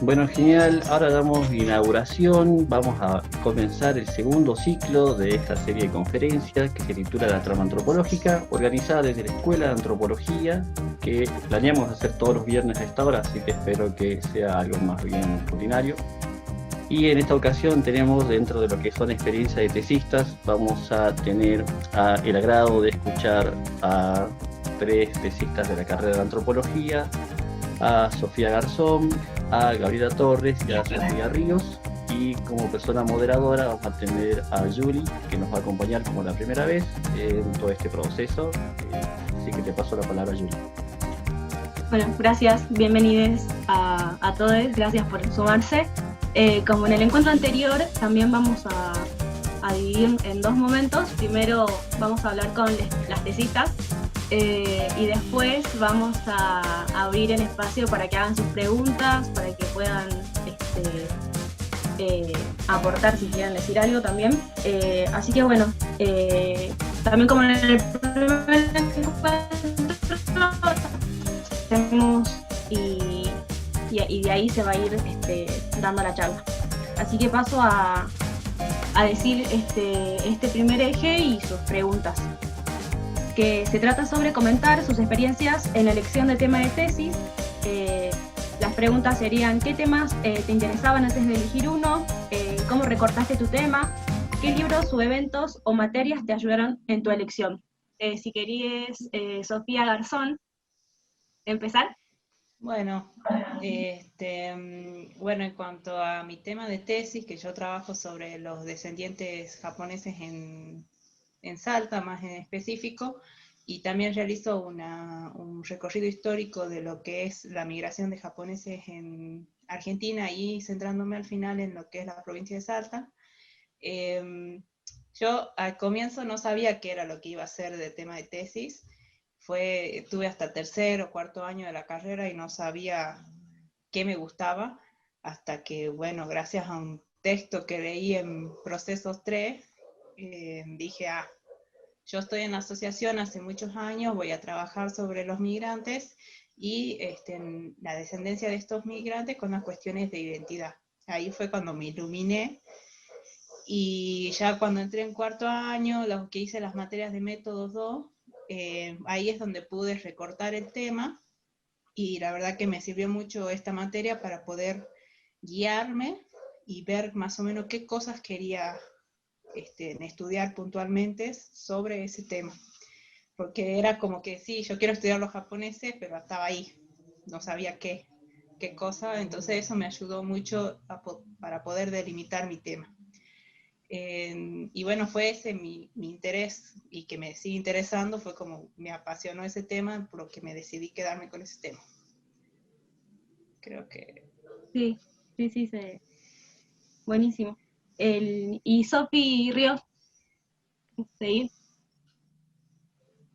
Bueno, genial. Ahora damos inauguración. Vamos a comenzar el segundo ciclo de esta serie de conferencias que se titula La Trama Antropológica, organizada desde la Escuela de Antropología, que planeamos hacer todos los viernes a esta hora, así que espero que sea algo más bien rutinario. Y en esta ocasión tenemos, dentro de lo que son experiencias de tesistas, vamos a tener el agrado de escuchar a tres tesistas de la carrera de Antropología, a Sofía Garzón, a Gabriela Torres y a Sofía Ríos. Y como persona moderadora vamos a tener a Julie, que nos va a acompañar como la primera vez en todo este proceso. Así que te paso la palabra, Julie. Bueno, gracias, bienvenidos a todos, gracias por sumarse. Como en el encuentro anterior, también vamos a dividir en dos momentos. Primero vamos a hablar con las tesistas y después vamos a abrir el espacio para que hagan sus preguntas, para que puedan aportar si quieren decir algo también. Así que bueno, también como en el primer encuentro tenemos y de ahí se va a ir dando la charla. Así que paso a decir este primer eje y sus preguntas, que se trata sobre comentar sus experiencias en la elección de tema de tesis. Las preguntas serían: ¿qué temas te interesaban antes de elegir uno? ¿Cómo recortaste tu tema? ¿Qué libros o eventos o materias te ayudaron en tu elección? Si querías, Sofía Garzón, empezar. Bueno, bueno, en cuanto a mi tema de tesis, que yo trabajo sobre los descendientes japoneses en Salta, más en específico, y también realizo un recorrido histórico de lo que es la migración de japoneses en Argentina y centrándome al final en lo que es la provincia de Salta. Yo al comienzo no sabía qué era lo que iba a hacer de tema de tesis. Tuve hasta tercer o cuarto año de la carrera y no sabía qué me gustaba, hasta que, bueno, gracias a un texto que leí en Procesos 3, dije, yo estoy en la asociación hace muchos años, voy a trabajar sobre los migrantes y en la descendencia de estos migrantes con las cuestiones de identidad. Ahí fue cuando me iluminé. Y ya cuando entré en cuarto año, lo que hice las materias de métodos 2, ahí es donde pude recortar el tema, y la verdad que me sirvió mucho esta materia para poder guiarme y ver más o menos qué cosas quería estudiar puntualmente sobre ese tema. Porque era como que sí, yo quiero estudiar los japoneses, pero estaba ahí, no sabía qué cosa, entonces eso me ayudó mucho para poder delimitar mi tema. Y bueno, fue ese mi interés, y que me sigue interesando, fue como me apasionó ese tema, por lo que me decidí quedarme con ese tema. Creo que... Sí, buenísimo. Y Sofi Ríos, ¿seguir?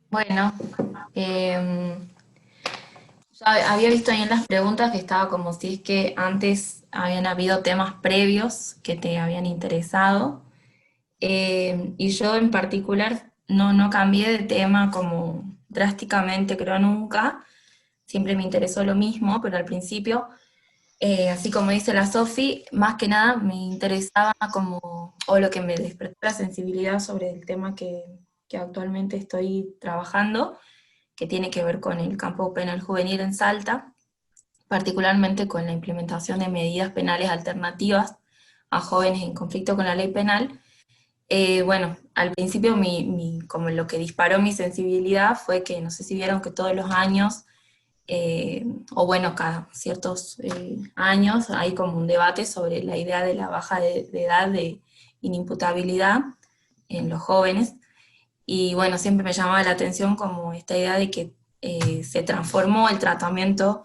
Bueno, yo había visto ahí en las preguntas que estaba como si es que antes habían habido temas previos que te habían interesado. Y yo en particular no cambié de tema como drásticamente, creo nunca. Siempre me interesó lo mismo, pero al principio, así como dice la Sofi, más que nada me interesaba como, o lo que me despertó la sensibilidad sobre el tema que actualmente estoy trabajando, que tiene que ver con el campo penal juvenil en Salta, particularmente con la implementación de medidas penales alternativas a jóvenes en conflicto con la ley penal. Bueno, al principio como lo que disparó mi sensibilidad fue que, no sé si vieron que todos los años, o bueno, cada ciertos años hay como un debate sobre la idea de la baja de edad de inimputabilidad en los jóvenes. Y bueno, siempre me llamaba la atención como esta idea de que se transformó el tratamiento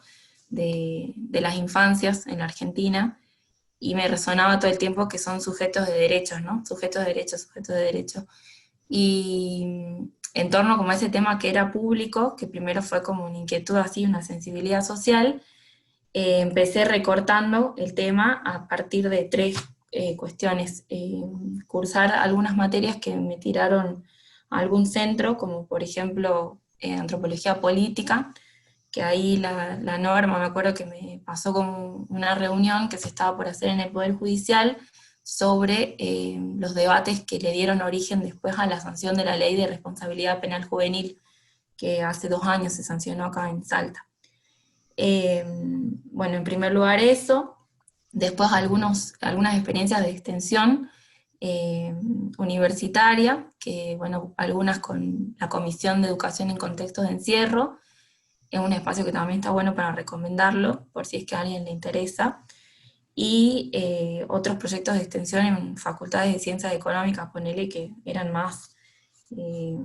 de las infancias en la Argentina, y me resonaba todo el tiempo que son sujetos de derechos, ¿no? Sujetos de derechos, sujetos de derechos. Y en torno como a ese tema que era público, que primero fue como una inquietud así, una sensibilidad social, empecé recortando el tema a partir de tres cuestiones. Cursar algunas materias que me tiraron a algún centro, como por ejemplo antropología política, que ahí la norma, me acuerdo que me pasó como una reunión que se estaba por hacer en el Poder Judicial sobre los debates que le dieron origen después a la sanción de la Ley de Responsabilidad Penal Juvenil, que hace 2 años se sancionó acá en Salta. Bueno, en primer lugar eso, después algunas experiencias de extensión universitaria, que bueno, algunas con la Comisión de Educación en Contextos de Encierro, es un espacio que también está bueno para recomendarlo, por si es que a alguien le interesa, y otros proyectos de extensión en facultades de ciencias económicas, ponele que eran más eh,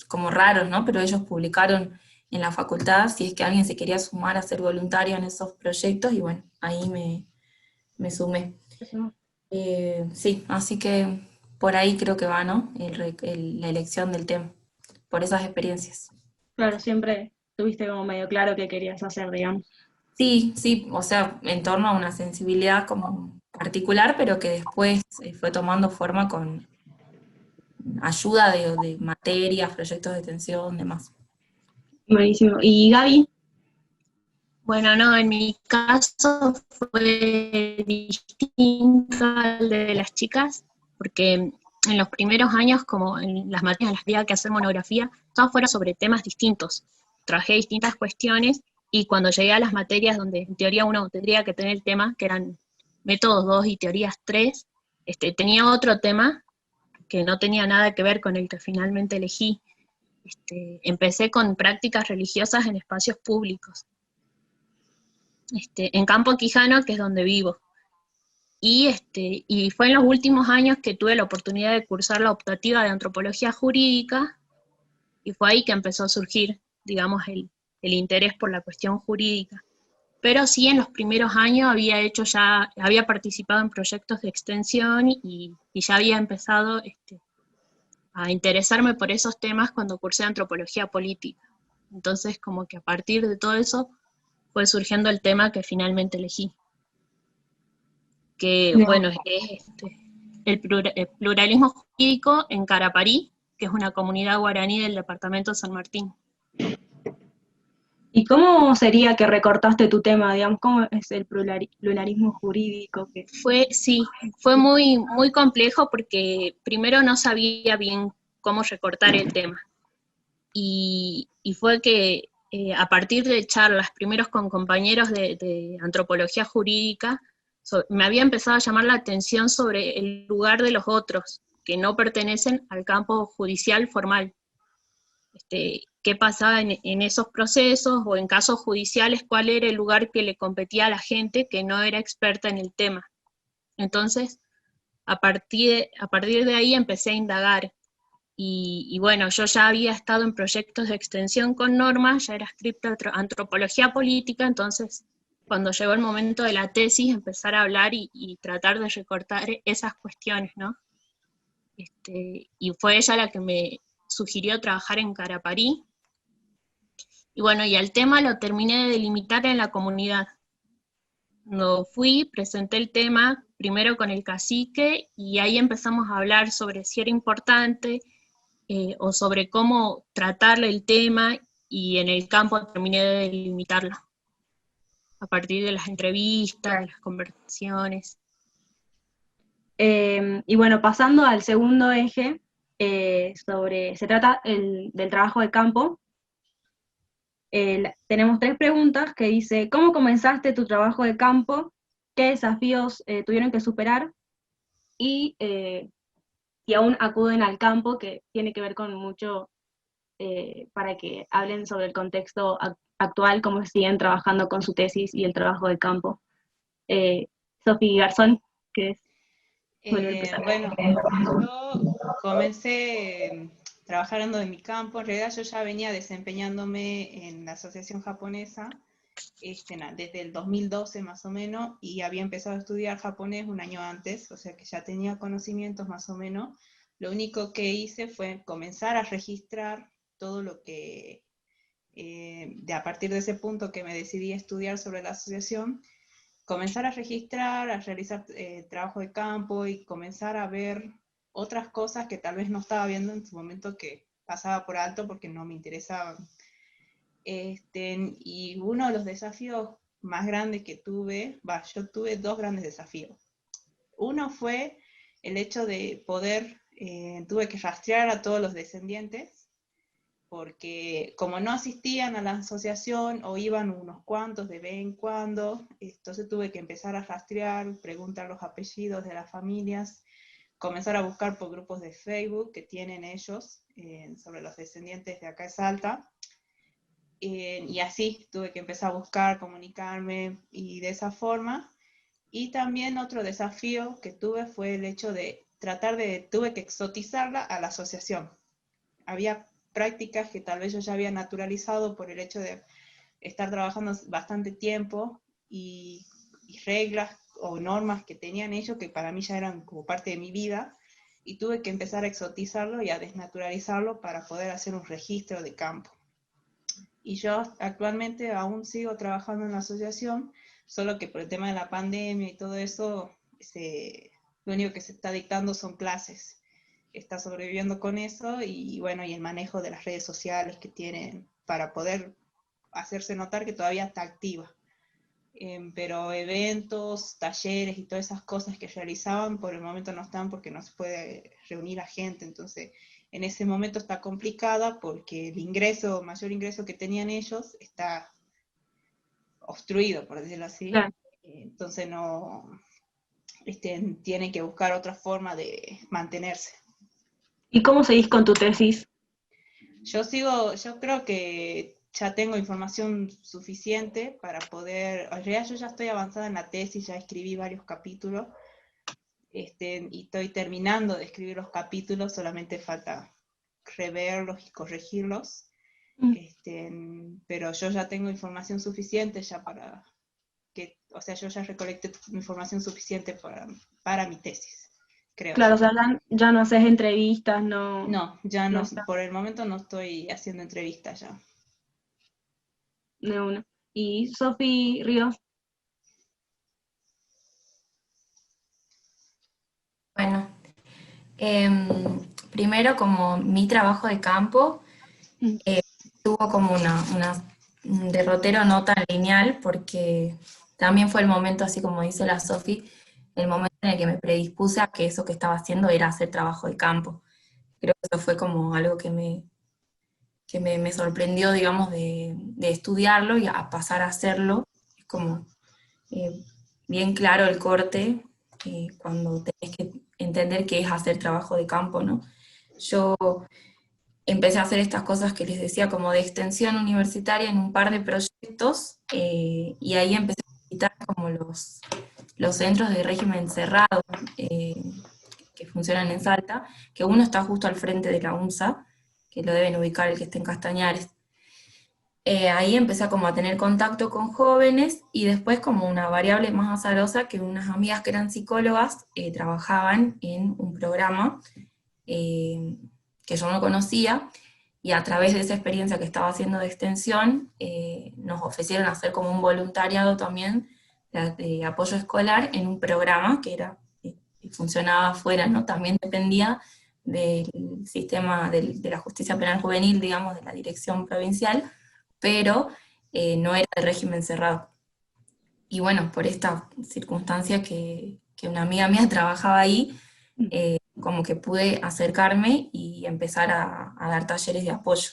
como raros, ¿no? Pero ellos publicaron en la facultad si es que alguien se quería sumar a ser voluntario en esos proyectos, y bueno, ahí me sumé. Sí, así que por ahí creo que va, ¿no? La elección del tema, por esas experiencias. Claro, siempre tuviste como medio claro qué querías hacer, digamos. Sí, sí, o sea, en torno a una sensibilidad como particular, pero que después fue tomando forma con ayuda de materias, proyectos de extensión, demás. Buenísimo. ¿Y Gaby? Bueno, no, en mi caso fue distinto al de las chicas, porque en los primeros años, como en las materias en las que había que hacer monografía, todas fueron sobre temas distintos. Trabajé distintas cuestiones y cuando llegué a las materias donde en teoría uno tendría que tener el tema, que eran métodos 2 y teorías 3, tenía otro tema que no tenía nada que ver con el que finalmente elegí. Empecé con prácticas religiosas en espacios públicos. En Campo Quijano, que es donde vivo. Y fue en los últimos años que tuve la oportunidad de cursar la optativa de antropología jurídica, y fue ahí que empezó a surgir, digamos, el interés por la cuestión jurídica. Pero sí, en los primeros años había participado en proyectos de extensión y ya había empezado a interesarme por esos temas cuando cursé antropología política. Entonces, como que a partir de todo eso, fue surgiendo el tema que finalmente elegí. Que, bueno, es el pluralismo jurídico en Caraparí, que es una comunidad guaraní del departamento de San Martín. ¿Y cómo sería que recortaste tu tema, digamos? ¿Cómo es el pluralismo jurídico? Fue muy, muy complejo porque primero no sabía bien cómo recortar el tema. Y fue que a partir de charlas, primeros con compañeros de antropología jurídica, me había empezado a llamar la atención sobre el lugar de los otros, que no pertenecen al campo judicial formal. Qué pasaba en esos procesos, o en casos judiciales, cuál era el lugar que le competía a la gente que no era experta en el tema. Entonces, a partir de ahí empecé a indagar. Y bueno, yo ya había estado en proyectos de extensión con Norma, ya era escrita antropología política, entonces cuando llegó el momento de la tesis, empezar a hablar y tratar de recortar esas cuestiones, ¿no? Y fue ella la que me sugirió trabajar en Caraparí. Y bueno, y el tema lo terminé de delimitar en la comunidad. Cuando fui, presenté el tema primero con el cacique, y ahí empezamos a hablar sobre si era importante, o sobre cómo tratarle el tema, y en el campo terminé de delimitarlo, a partir de las entrevistas, de las conversaciones. Y bueno, pasando al segundo eje, se trata del trabajo de campo. Tenemos 3 preguntas que dice: ¿cómo comenzaste tu trabajo de campo? ¿Qué desafíos tuvieron que superar? Y aún acuden al campo, que tiene que ver con mucho, para que hablen sobre el contexto actual, cómo siguen trabajando con su tesis y el trabajo de campo. Sofi Garzón, que es... Bueno, yo comencé trabajando en mi campo. En realidad yo ya venía desempeñándome en la asociación japonesa desde el 2012 más o menos, y había empezado a estudiar japonés un año antes, o sea que ya tenía conocimientos más o menos. Lo único que hice fue comenzar a registrar todo lo que, a partir de ese punto que me decidí a estudiar sobre la asociación, comenzar a registrar, a realizar trabajo de campo y comenzar a ver otras cosas que tal vez no estaba viendo en su momento, que pasaba por alto porque no me interesaban. Y uno de los desafíos más grandes que tuve, yo tuve dos grandes desafíos. Uno fue el hecho de poder, tuve que rastrear a todos los descendientes, porque como no asistían a la asociación o iban unos cuantos de vez en cuando, entonces tuve que empezar a rastrear, preguntar los apellidos de las familias, comenzar a buscar por grupos de Facebook que tienen ellos sobre los descendientes de acá de Salta. Y así tuve que empezar a buscar, comunicarme, y de esa forma. Y también otro desafío que tuve fue el hecho de tuve que exotizarla a la asociación. Había prácticas que tal vez yo ya había naturalizado por el hecho de estar trabajando bastante tiempo, y reglas o normas que tenían ellos que para mí ya eran como parte de mi vida, y tuve que empezar a exotizarlo y a desnaturalizarlo para poder hacer un registro de campo. Y yo actualmente aún sigo trabajando en la asociación, solo que por el tema de la pandemia y todo eso, lo único que se está dictando son clases. Está sobreviviendo con eso, y bueno, y el manejo de las redes sociales que tienen para poder hacerse notar que todavía está activa. Pero eventos, talleres y todas esas cosas que realizaban por el momento no están, porque no se puede reunir a gente. Entonces en ese momento está complicada porque el mayor ingreso que tenían ellos está obstruido, por decirlo así. Claro. Entonces no, tienen que buscar otra forma de mantenerse. ¿Y cómo seguís con tu tesis? Yo creo que ya tengo información suficiente para poder, en realidad yo ya estoy avanzada en la tesis, ya escribí varios capítulos, y estoy terminando de escribir los capítulos, solamente falta reverlos y corregirlos, pero yo ya tengo información suficiente ya o sea, yo ya recolecté información suficiente para mi tesis, creo. Claro, o sea, ya no haces entrevistas, no. No, ya no, está por el momento no estoy haciendo entrevistas ya. de una. Y Sofi Ríos. Bueno, primero como mi trabajo de campo tuvo como un derrotero no tan lineal, porque también fue el momento, así como dice la Sofi, el momento en el que me predispuse a que eso que estaba haciendo era hacer trabajo de campo. Creo que eso fue como algo que me sorprendió, digamos, de estudiarlo y a pasar a hacerlo. Es como bien claro el corte cuando tenés que entender qué es hacer trabajo de campo, ¿no? Yo empecé a hacer estas cosas que les decía, como de extensión universitaria en un par de proyectos, y ahí empecé a visitar como los centros de régimen cerrado que funcionan en Salta, que uno está justo al frente de la UNSA, que lo deben ubicar el que esté en Castañares. Ahí empecé como a tener contacto con jóvenes, y después como una variable más azarosa, que unas amigas que eran psicólogas trabajaban en un programa que yo no conocía, y a través de esa experiencia que estaba haciendo de extensión, nos ofrecieron hacer como un voluntariado también de apoyo escolar en un programa que funcionaba afuera, ¿no? También dependía del sistema de la justicia penal juvenil, digamos, de la dirección provincial, pero no era de régimen cerrado. Y bueno, por esta circunstancia que una amiga mía trabajaba ahí, como que pude acercarme y empezar a dar talleres de apoyo.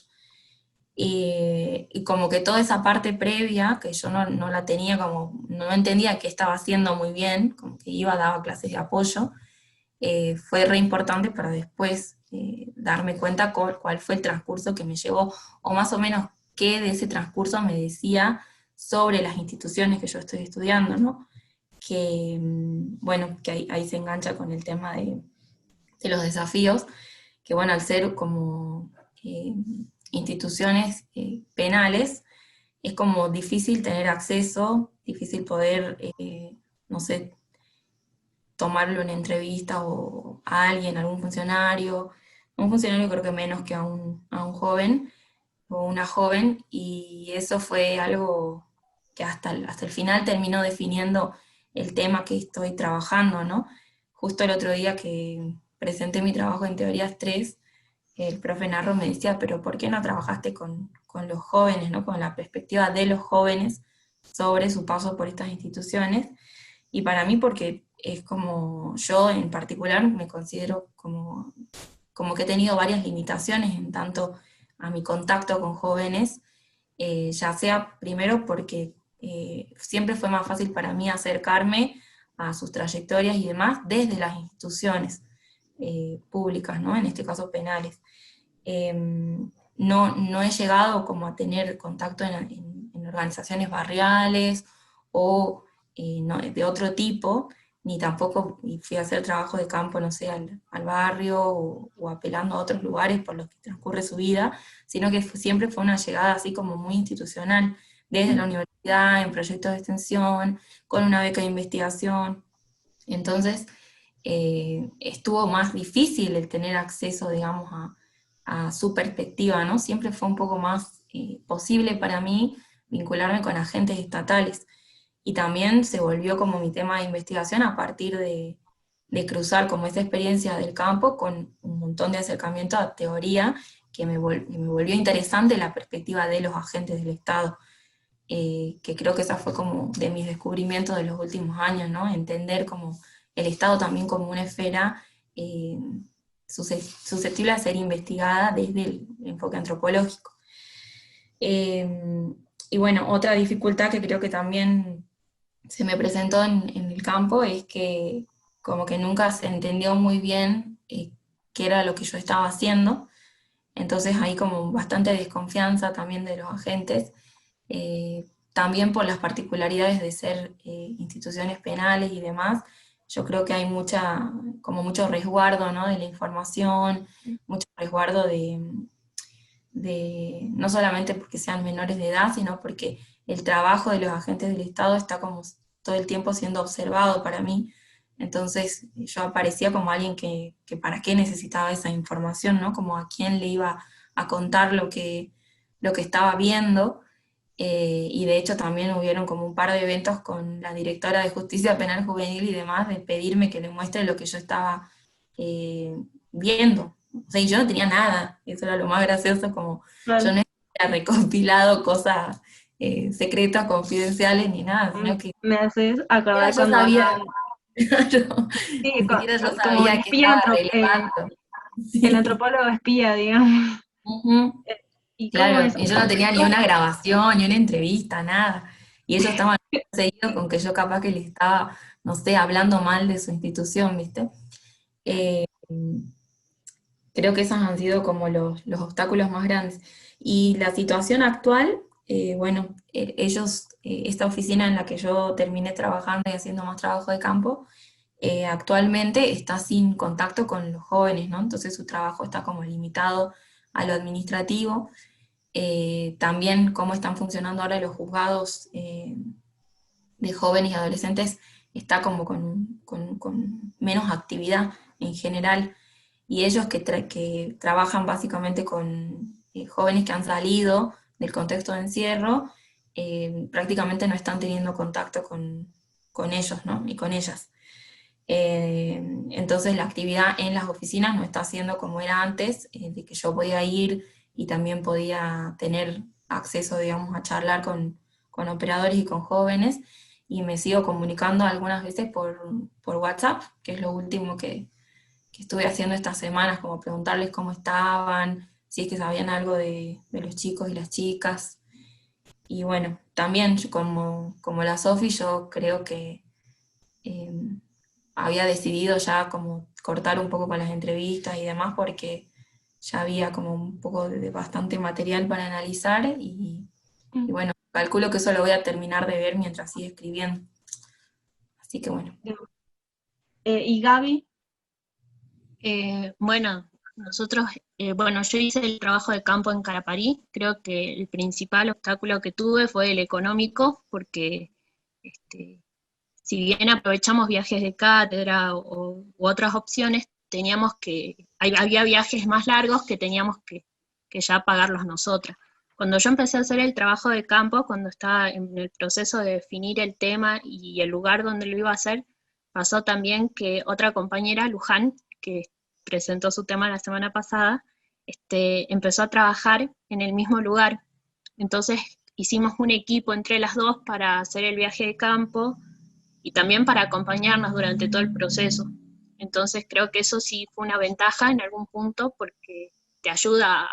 Y como que toda esa parte previa, que yo no la tenía, como no entendía qué estaba haciendo muy bien, como que daba clases de apoyo, fue re importante para después darme cuenta cuál fue el transcurso que me llevó, o más o menos qué de ese transcurso me decía sobre las instituciones que yo estoy estudiando, ¿no? Que, bueno, que ahí se engancha con el tema de los desafíos, que bueno, al ser como instituciones penales, es como difícil tener acceso, difícil poder, no sé, tomarlo en entrevista o a alguien, a algún funcionario. Un funcionario creo que menos que a un joven o una joven, y eso fue algo que hasta el final terminó definiendo el tema que estoy trabajando, ¿no? Justo el otro día que presenté mi trabajo en Teorías 3, el profe Narro me decía, pero ¿por qué no trabajaste con con los jóvenes, ¿no? Con la perspectiva de los jóvenes sobre su paso por estas instituciones. Y para mí, porque es como yo en particular me considero como que he tenido varias limitaciones en tanto a mi contacto con jóvenes, ya sea primero porque siempre fue más fácil para mí acercarme a sus trayectorias y demás desde las instituciones públicas, ¿no? En este caso penales. No he llegado como a tener contacto en organizaciones barriales o de otro tipo, ni tampoco fui a hacer trabajo de campo, no sé, al barrio o apelando a otros lugares por los que transcurre su vida, sino que siempre fue una llegada así como muy institucional, desde la universidad, en proyectos de extensión, con una beca de investigación. Entonces, estuvo más difícil el tener acceso, digamos, a su perspectiva, ¿no? Siempre fue un poco más posible para mí vincularme con agentes estatales. Y también se volvió como mi tema de investigación a partir de cruzar como esa experiencia del campo con un montón de acercamiento a teoría que me volvió interesante la perspectiva de los agentes del Estado, que creo que esa fue como de mis descubrimientos de los últimos años, ¿no? Entender como el Estado también como una esfera susceptible a ser investigada desde el enfoque antropológico. Y bueno, otra dificultad que creo que también se me presentó en el campo es que como que nunca se entendió muy bien qué era lo que yo estaba haciendo, entonces hay como bastante desconfianza también de los agentes, también por las particularidades de ser instituciones penales y demás. Yo creo que hay como mucho resguardo, ¿no? De la información, mucho resguardo no solamente porque sean menores de edad, sino porque el trabajo de los agentes del Estado está como todo el tiempo siendo observado para mí. Entonces yo aparecía como alguien que para qué necesitaba esa información, ¿no? Como a quién le iba a contar lo que estaba viendo. Y de hecho también hubieron como un par de eventos con la directora de Justicia Penal Juvenil y demás, de pedirme que le muestre lo que yo estaba viendo. O sea, y yo no tenía nada, eso era lo más gracioso, como Claro. yo no había recopilado cosas secretas, confidenciales, ni nada, sino que Me haces acordar yo cuando sabía, hablan, claro, sí, ni siquiera yo como el sabía que espía, estaba relevando. el Sí. antropólogo espía, digamos. Ujú. ¿Y cómo Claro, es? y yo no tenía ni una grabación, ni una entrevista, nada. Y ellos estaban seguidos con que yo capaz que les estaba, no sé, hablando mal de su institución, ¿viste? Eh, Creo que esos han sido como los obstáculos más grandes. Y la situación actual, bueno, esta oficina en la que yo terminé trabajando y haciendo más trabajo de campo, actualmente está sin contacto con los jóvenes, ¿no? Entonces su trabajo está como limitado a lo administrativo. También cómo están funcionando ahora los juzgados de jóvenes y adolescentes está como con menos actividad en general, y ellos que trabajan básicamente con jóvenes que han salido del contexto de encierro, prácticamente no están teniendo contacto con ellos, ¿no? Y con ellas. Entonces la actividad en las oficinas no está siendo como era antes, de que yo podía ir y también podía tener acceso, digamos, a charlar con operadores y con jóvenes, y me sigo comunicando algunas veces por WhatsApp, que es lo último que estuve haciendo estas semanas, como preguntarles cómo estaban, si es que sabían algo de los chicos y las chicas. Y bueno, también como la Sofi, yo creo que eh, había decidido ya como cortar un poco con las entrevistas y demás, porque ya había como un poco de bastante material para analizar, y bueno, calculo que eso lo voy a terminar de ver mientras siga escribiendo. Así que bueno. ¿Y Gaby? Bueno, bueno, yo hice el trabajo de campo en Caraparí. Creo que el principal obstáculo que tuve fue el económico, porque si bien aprovechamos viajes de cátedra u otras opciones, había viajes más largos que teníamos que ya pagarlos nosotras. Cuando yo empecé a hacer el trabajo de campo, cuando estaba en el proceso de definir el tema y el lugar donde lo iba a hacer, pasó también que otra compañera, Luján, que presentó su tema la semana pasada, empezó a trabajar en el mismo lugar, Entonces hicimos un equipo entre las dos para hacer el viaje de campo y también para acompañarnos durante todo el proceso. Entonces creo que eso sí fue una ventaja en algún punto porque te ayuda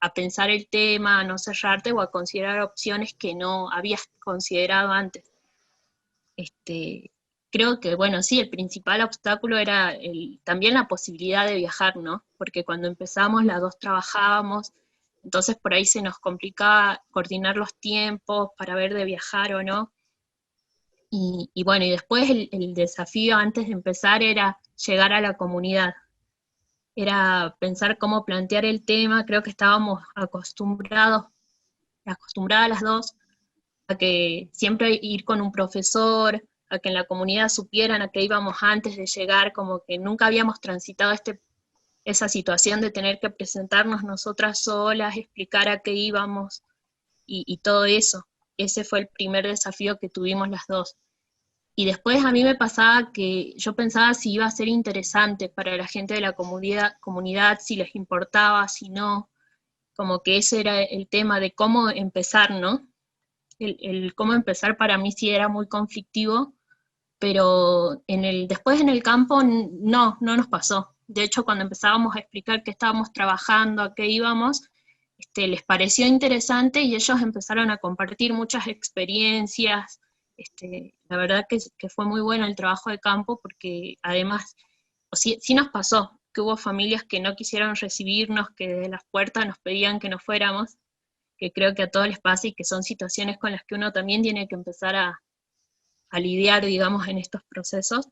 a pensar el tema, a no cerrarte o a considerar opciones que no habías considerado antes. Creo que, bueno, sí, el principal obstáculo era también la posibilidad de viajar, ¿no? Porque cuando empezamos las dos trabajábamos, entonces por ahí se nos complicaba coordinar los tiempos para ver de viajar o no. Y bueno, y después el desafío antes de empezar era llegar a la comunidad, era pensar cómo plantear el tema. Creo que estábamos acostumbradas las dos, a que siempre ir con un profesor, a que en la comunidad supieran a qué íbamos antes de llegar, como que nunca habíamos transitado esa situación de tener que presentarnos nosotras solas, explicar a qué íbamos y todo eso. Ese fue el primer desafío que tuvimos las dos. Y después a mí me pasaba que yo pensaba si iba a ser interesante para la gente de la comunidad, si les importaba, si no, como que ese era el tema de cómo empezar, ¿no? El cómo empezar para mí sí era muy conflictivo, pero después en el campo no nos pasó. De hecho, cuando empezábamos a explicar qué estábamos trabajando, a qué íbamos, les pareció interesante y ellos empezaron a compartir muchas experiencias. La verdad que fue muy bueno el trabajo de campo porque además, sí nos pasó que hubo familias que no quisieron recibirnos, que desde las puertas nos pedían que nos fuéramos, que creo que a todos les pasa y que son situaciones con las que uno también tiene que empezar a lidiar, digamos, en estos procesos,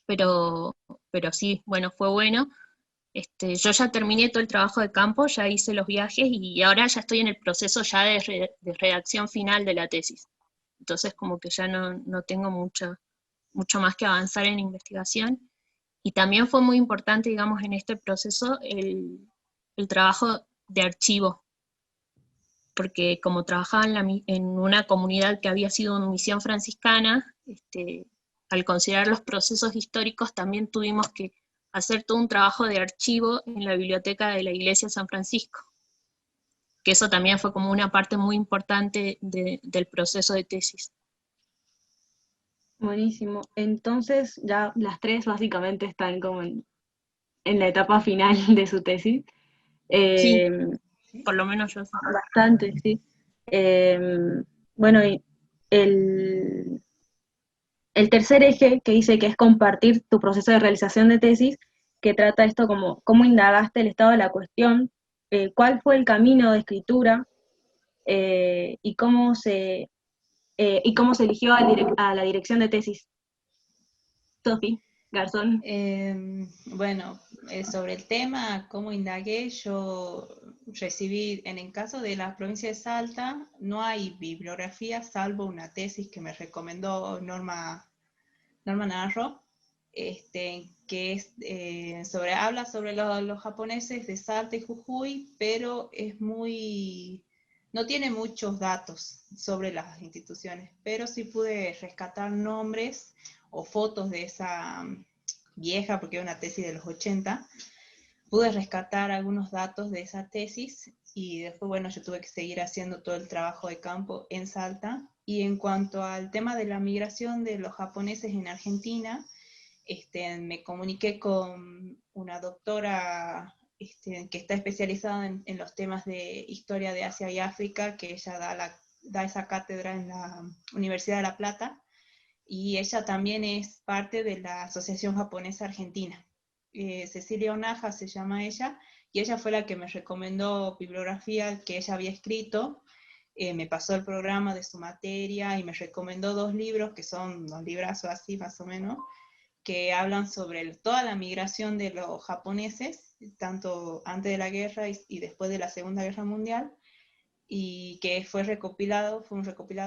pero sí, bueno, fue bueno. Yo ya terminé todo el trabajo de campo, ya hice los viajes y ahora ya estoy en el proceso ya de redacción final de la tesis. Entonces como que ya no tengo mucho más que avanzar en investigación. Y también fue muy importante, digamos, en este proceso el trabajo de archivo, porque como trabajaba en una comunidad que había sido una misión franciscana, al considerar los procesos históricos también tuvimos que hacer todo un trabajo de archivo en la biblioteca de la Iglesia de San Francisco, que eso también fue como una parte muy importante del proceso de tesis. Buenísimo. Entonces ya las tres básicamente están como en la etapa final de su tesis. Sí, Eh, por lo menos yo. Bastante, sí. Bueno, y el, el tercer eje que dice que es compartir tu proceso de realización de tesis, que trata esto como cómo indagaste el estado de la cuestión, cuál fue el camino de escritura y cómo se eligió a la dirección de tesis. Sofi Garzón. Bueno, sobre el tema, cómo indagué, yo recibí, en el caso de la provincia de Salta, no hay bibliografía salvo una tesis que me recomendó Norma Narro, que es, habla sobre los japoneses de Salta y Jujuy, pero no tiene muchos datos sobre las instituciones, pero sí pude rescatar nombres o fotos de esa vieja, porque es una tesis de los 80, pude rescatar algunos datos de esa tesis y después, bueno, yo tuve que seguir haciendo todo el trabajo de campo en Salta. Y en cuanto al tema de la migración de los japoneses en Argentina, me comuniqué con una doctora que está especializada en los temas de historia de Asia y África, que ella da esa cátedra en la Universidad de La Plata, y ella también es parte de la Asociación Japonesa Argentina. Cecilia Onaja se llama ella, y ella fue la que me recomendó bibliografía que ella había escrito. Me pasó el programa de su materia y me recomendó 2 libros, que son 2 librazos así más o menos, que hablan sobre toda la migración de los japoneses, tanto antes de la guerra y después de la Segunda Guerra Mundial, y que fue un recopilado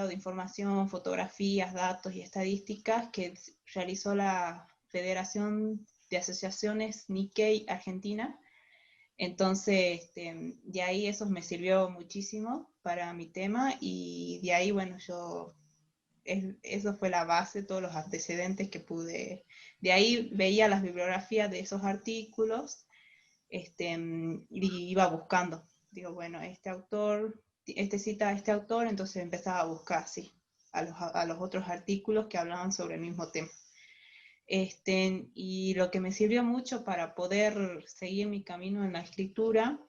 de información, fotografías, datos y estadísticas que realizó la Federación de Asociaciones Nikkei Argentina. Entonces, de ahí eso me sirvió muchísimo para mi tema, y de ahí, bueno, eso fue la base, todos los antecedentes que pude. De ahí veía las bibliografías de esos artículos, y iba buscando. Digo, bueno, este autor cita a este autor, entonces empezaba a buscar así, a los otros artículos que hablaban sobre el mismo tema. Y lo que me sirvió mucho para poder seguir mi camino en la escritura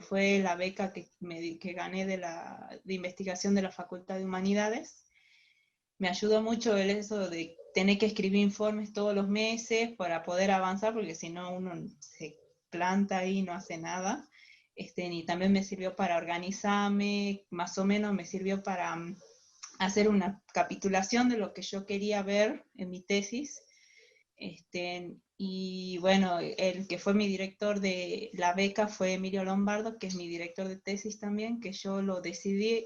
fue la beca que gané de investigación de la Facultad de Humanidades. Me ayudó mucho el eso de tener que escribir informes todos los meses para poder avanzar, porque si no uno se planta ahí y no hace nada. Y también me sirvió para organizarme, más o menos me sirvió para hacer una capitulación de lo que yo quería ver en mi tesis. Y bueno, el que fue mi director de la beca fue Emilio Lombardo, que es mi director de tesis también, que yo lo decidí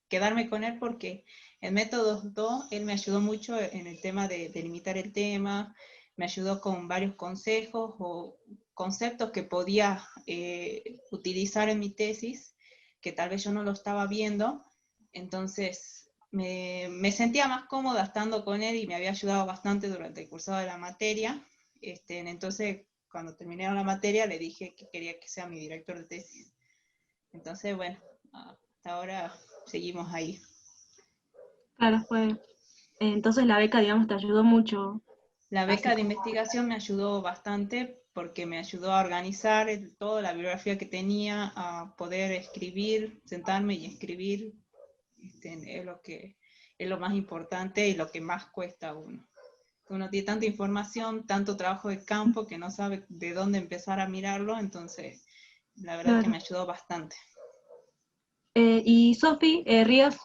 quedarme con él porque en Métodos 2 él me ayudó mucho en el tema de delimitar el tema, me ayudó con varios consejos o conceptos que podía utilizar en mi tesis, que tal vez yo no lo estaba viendo, entonces me sentía más cómoda estando con él y me había ayudado bastante durante el cursado de la materia. Entonces, cuando terminé la materia, le dije que quería que sea mi director de tesis. Entonces, bueno, hasta ahora seguimos ahí. Claro, entonces la beca, digamos, te ayudó mucho. La beca de investigación me ayudó bastante porque me ayudó a organizar toda la bibliografía que tenía, a poder escribir, sentarme y escribir. Es lo más importante y lo que más cuesta a uno. Uno tiene tanta información, tanto trabajo de campo que no sabe de dónde empezar a mirarlo, entonces la verdad es que me ayudó bastante. Y Sofi, Ríos.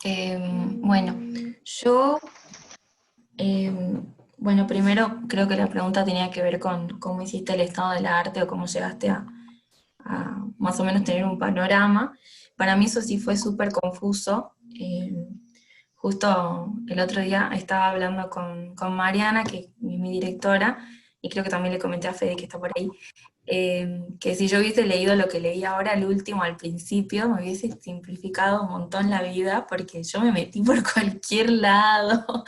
Bueno, yo, bueno, primero creo que la pregunta tenía que ver con cómo hiciste el estado del arte o cómo llegaste a más o menos tener un panorama. Para mí eso sí fue súper confuso. Justo el otro día estaba hablando con Mariana, que es mi directora, y creo que también le comenté a Fede, que está por ahí, que si yo hubiese leído lo que leí ahora, al último, al principio, me hubiese simplificado un montón la vida, porque yo me metí por cualquier lado.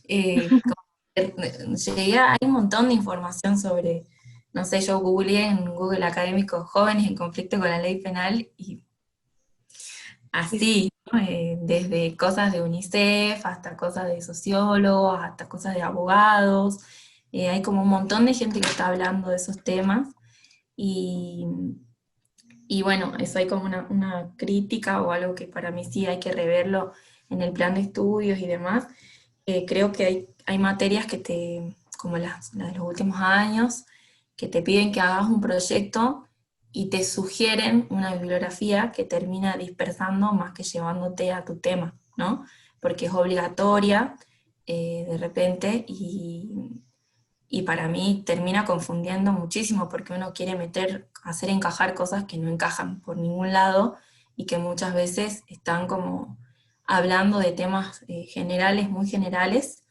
Hay un montón de información sobre, no sé, yo googleé en Google Académico jóvenes en conflicto con la ley penal, y así, ¿no? Desde cosas de UNICEF, hasta cosas de sociólogos, hasta cosas de abogados, hay como un montón de gente que está hablando de esos temas, y bueno, eso hay como una crítica o algo que para mí sí hay que reverlo en el plan de estudios y demás. Creo que hay materias como las de los últimos años, que te piden que hagas un proyecto y te sugieren una bibliografía que termina dispersando más que llevándote a tu tema, ¿no? Porque es obligatoria de repente, y para mí termina confundiendo muchísimo, porque uno quiere hacer encajar cosas que no encajan por ningún lado, y que muchas veces están como hablando de temas generales, muy generales,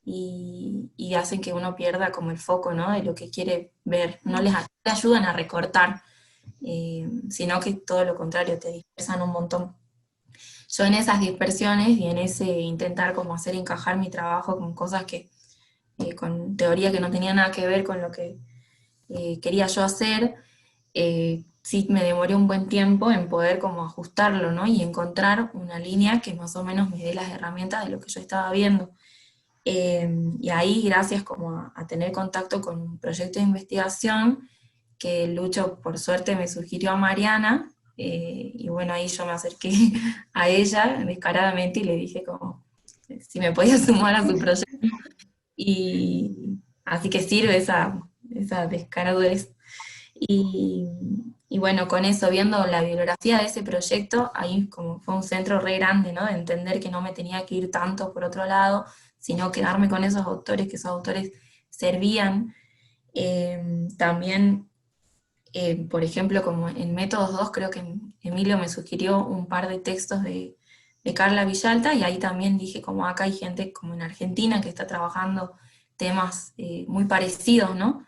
y hacen que uno pierda como el foco, ¿no? De lo que quiere ver. No les ayudan a recortar, sino que todo lo contrario, te dispersan un montón. Yo en esas dispersiones y en ese intentar como hacer encajar mi trabajo con cosas con teoría que no tenía nada que ver con lo que quería yo hacer, sí me demoré un buen tiempo en poder como ajustarlo, ¿no? Y encontrar una línea que más o menos me dé las herramientas de lo que yo estaba viendo. Y ahí, gracias como a tener contacto con un proyecto de investigación, que Lucho por suerte me sugirió a Mariana, y bueno, ahí yo me acerqué a ella descaradamente y le dije como si me podía sumar a su proyecto. Y así que sirve esa descaradurez. Y bueno, con eso, viendo la bibliografía de ese proyecto, ahí como fue un centro re grande, ¿no? De entender que no me tenía que ir tanto por otro lado, sino quedarme con esos autores, que esos autores servían. También, por ejemplo, como en Métodos 2, creo que Emilio me sugirió un par de textos de Carla Villalta, y ahí también dije, como acá hay gente como en Argentina que está trabajando temas muy parecidos, ¿no?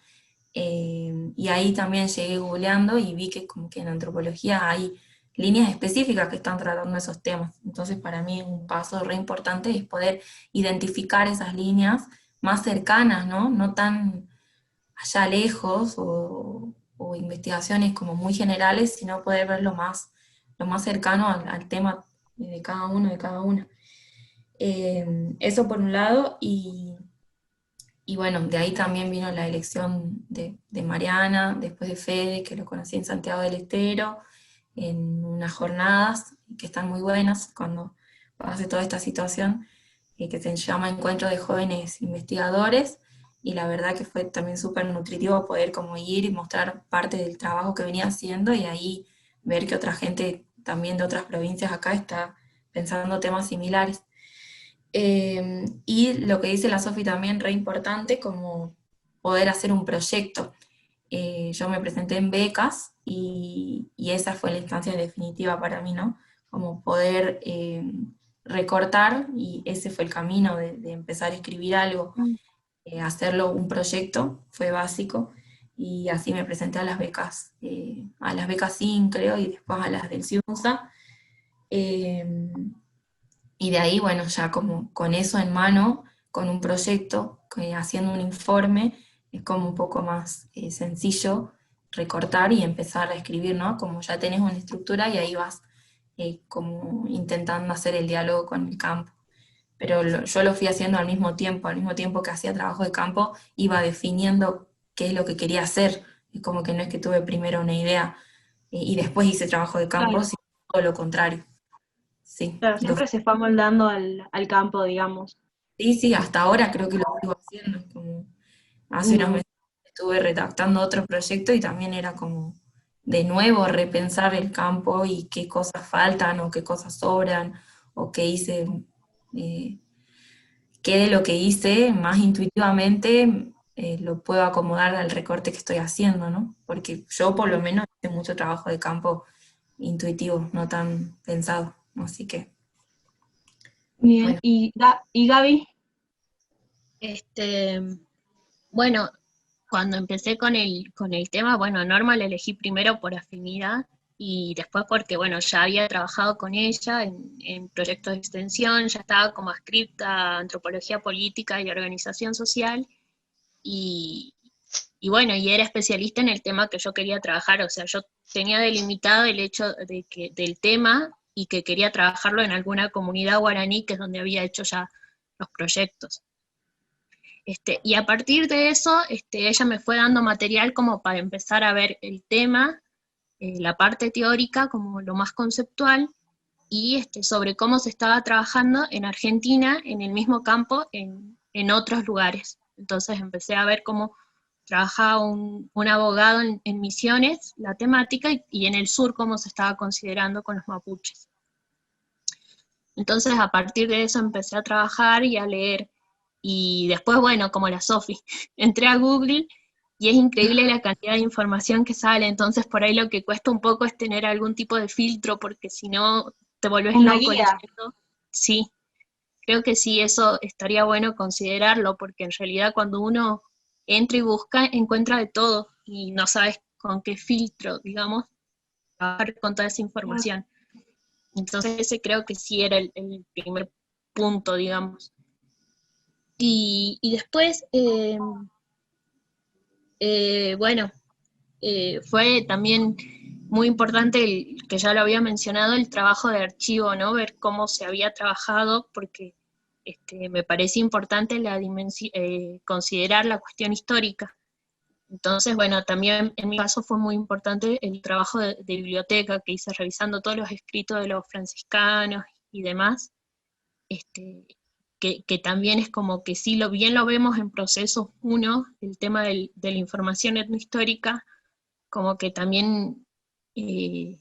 Y ahí también llegué googleando y vi que como que en antropología hay líneas específicas que están tratando esos temas. Entonces para mí un paso re importante es poder identificar esas líneas más cercanas, ¿no? No tan allá lejos o investigaciones como muy generales, sino poder ver lo más cercano al tema de cada uno, de cada una. Eso por un lado, y bueno, de ahí también vino la elección de Mariana, después de Fede, que lo conocí en Santiago del Estero, en unas jornadas que están muy buenas cuando pase toda esta situación, que se llama Encuentro de Jóvenes Investigadores, y la verdad que fue también súper nutritivo poder como ir y mostrar parte del trabajo que venía haciendo, y ahí ver que otra gente también de otras provincias acá está pensando temas similares. Y lo que dice la Sofi también, re importante, como poder hacer un proyecto. Yo me presenté en becas y esa fue la instancia definitiva para mí, ¿no? Como poder recortar, y ese fue el camino de empezar a escribir algo, hacerlo un proyecto, fue básico, y así me presenté a las becas SIN, creo, y después a las del CIUNSA. Y de ahí, bueno, ya como con eso en mano, con un proyecto, haciendo un informe, es como un poco más sencillo recortar y empezar a escribir, ¿no? Como ya tenés una estructura y ahí vas como intentando hacer el diálogo con el campo. Pero yo lo fui haciendo al mismo tiempo que hacía trabajo de campo, iba definiendo qué es lo que quería hacer. Es como que no es que tuve primero una idea y después hice trabajo de campo, Claro, sino todo lo contrario. Sí, claro, siempre se fue amoldando al campo, digamos. sí, sí, hasta ahora creo que lo sigo haciendo. Como hace unos Mm, meses estuve redactando otro proyecto y también era como de nuevo repensar el campo y qué cosas faltan o qué cosas sobran o qué hice, eh, qué de lo que hice más intuitivamente lo puedo acomodar al recorte que estoy haciendo, ¿no? Porque yo por lo menos hice mucho trabajo de campo intuitivo, no tan pensado. Así que, bien, bueno. y Gaby, Este, bueno, cuando empecé con el tema, bueno, a Norma la elegí primero por afinidad y después porque, bueno, ya había trabajado con ella en proyectos de extensión, ya estaba como adscripta a antropología política y organización social y, y bueno, y era especialista en el tema que yo quería trabajar, o sea, yo tenía delimitado el hecho del tema y que quería trabajarlo en alguna comunidad guaraní, que es donde había hecho ya los proyectos. Y a partir de eso, ella me fue dando material como para empezar a ver el tema, la parte teórica como lo más conceptual, y sobre cómo se estaba trabajando en Argentina, en el mismo campo, en otros lugares. Entonces empecé a ver cómo trabajaba un abogado en Misiones, la temática, y en el sur cómo se estaba considerando con los mapuches. Entonces a partir de eso empecé a trabajar y a leer. Y después, bueno, como la Sofi, entré a Google y es increíble la cantidad de información que sale, entonces por ahí lo que cuesta un poco es tener algún tipo de filtro, porque si no te volvés una loco guía. leyendo. Sí, creo que sí, eso estaría bueno considerarlo, porque en realidad cuando uno entra y busca, encuentra de todo y no sabes con qué filtro, digamos, trabajar con toda esa información. Entonces ese creo que sí era el primer punto, digamos. Y después, bueno, fue también muy importante, que ya lo había mencionado, el trabajo de archivo, ¿no? Ver cómo se había trabajado, porque me parece importante considerar la cuestión histórica. Entonces, bueno, también en mi caso fue muy importante el trabajo de biblioteca que hice revisando todos los escritos de los franciscanos y demás, que también es como que sí, bien lo vemos en Proceso 1, el tema de la información etnohistórica, como que también eh,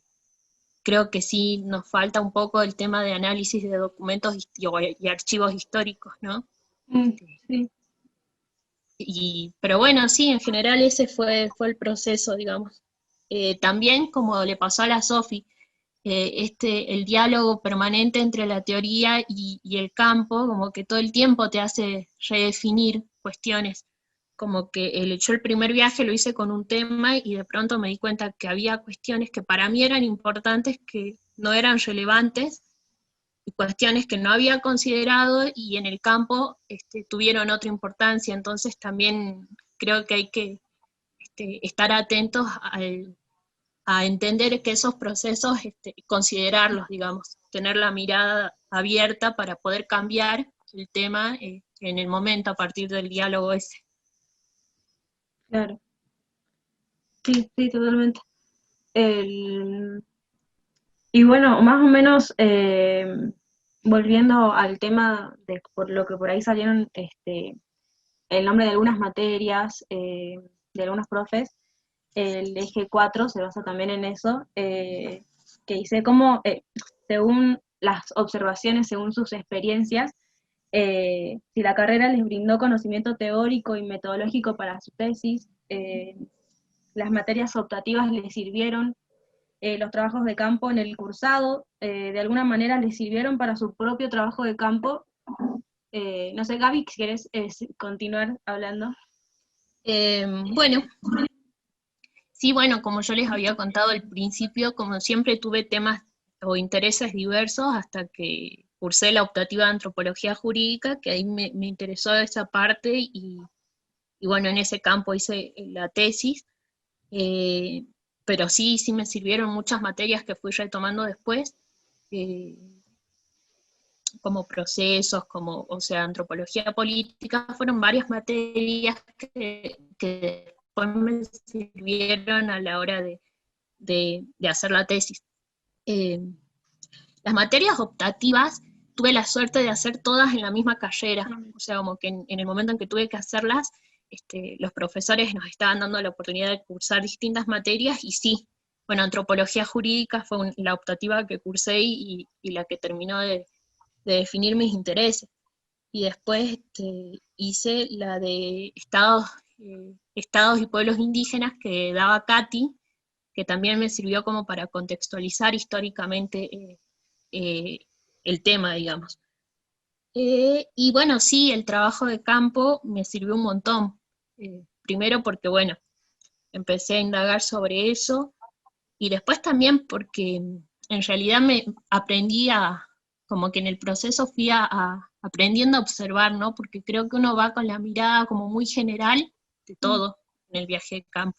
creo que sí nos falta un poco el tema de análisis de documentos y archivos históricos, ¿no? Mm, sí. Pero bueno, sí, en general ese fue el proceso, digamos. También, como le pasó a la Sofi, el diálogo permanente entre la teoría y el campo, como que todo el tiempo te hace redefinir cuestiones, como que yo el primer viaje lo hice con un tema y de pronto me di cuenta que había cuestiones que para mí eran importantes, que no eran relevantes, y cuestiones que no había considerado y en el campo tuvieron otra importancia, entonces también creo que hay que estar atentos a entender que esos procesos, considerarlos, digamos, tener la mirada abierta para poder cambiar el tema en el momento a partir del diálogo ese. Claro. Sí, sí, totalmente. El- Y bueno, más o menos volviendo al tema de por lo que por ahí salieron el nombre de algunas materias, de algunos profes, el eje 4 se basa también en eso, que dice cómo, según las observaciones, según sus experiencias, si la carrera les brindó conocimiento teórico y metodológico para su tesis, las materias optativas les sirvieron, los trabajos de campo en el cursado, de alguna manera les sirvieron para su propio trabajo de campo. No sé, Gaby, si quieres continuar hablando. Bueno, sí, bueno, como yo les había contado al principio, como siempre tuve temas o intereses diversos hasta que cursé la optativa de antropología jurídica, que ahí me interesó esa parte y bueno, en ese campo hice la tesis, eh, pero sí, sí me sirvieron muchas materias que fui retomando después, eh, como procesos, como, o sea, antropología política, fueron varias materias que después me sirvieron a la hora de hacer la tesis. Eh, las materias optativas tuve la suerte de hacer todas en la misma carrera, o sea, como que en el momento en que tuve que hacerlas, los profesores nos estaban dando la oportunidad de cursar distintas materias, y sí, bueno, antropología jurídica fue la optativa que cursé y la que terminó de definir mis intereses. Y después hice la de estados y pueblos indígenas que daba Katy, que también me sirvió como para contextualizar históricamente eh, el tema, digamos. Y bueno, sí, el trabajo de campo me sirvió un montón. Primero porque, bueno, empecé a indagar sobre eso, y después también porque en realidad me aprendí como que en el proceso fui aprendiendo a observar, ¿no? Porque creo que uno va con la mirada como muy general de todo en el viaje de campo.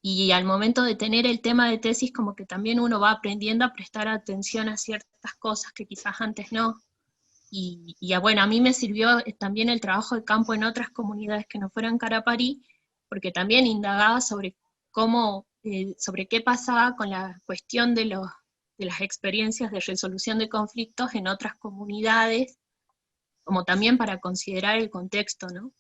Y al momento de tener el tema de tesis, como que también uno va aprendiendo a prestar atención a ciertas cosas que quizás antes no. Bueno, a mí me sirvió también el trabajo de campo en otras comunidades que no fueran Caraparí, porque también indagaba sobre cómo, sobre qué pasaba con la cuestión de las experiencias de resolución de conflictos en otras comunidades, como también para considerar el contexto, ¿no?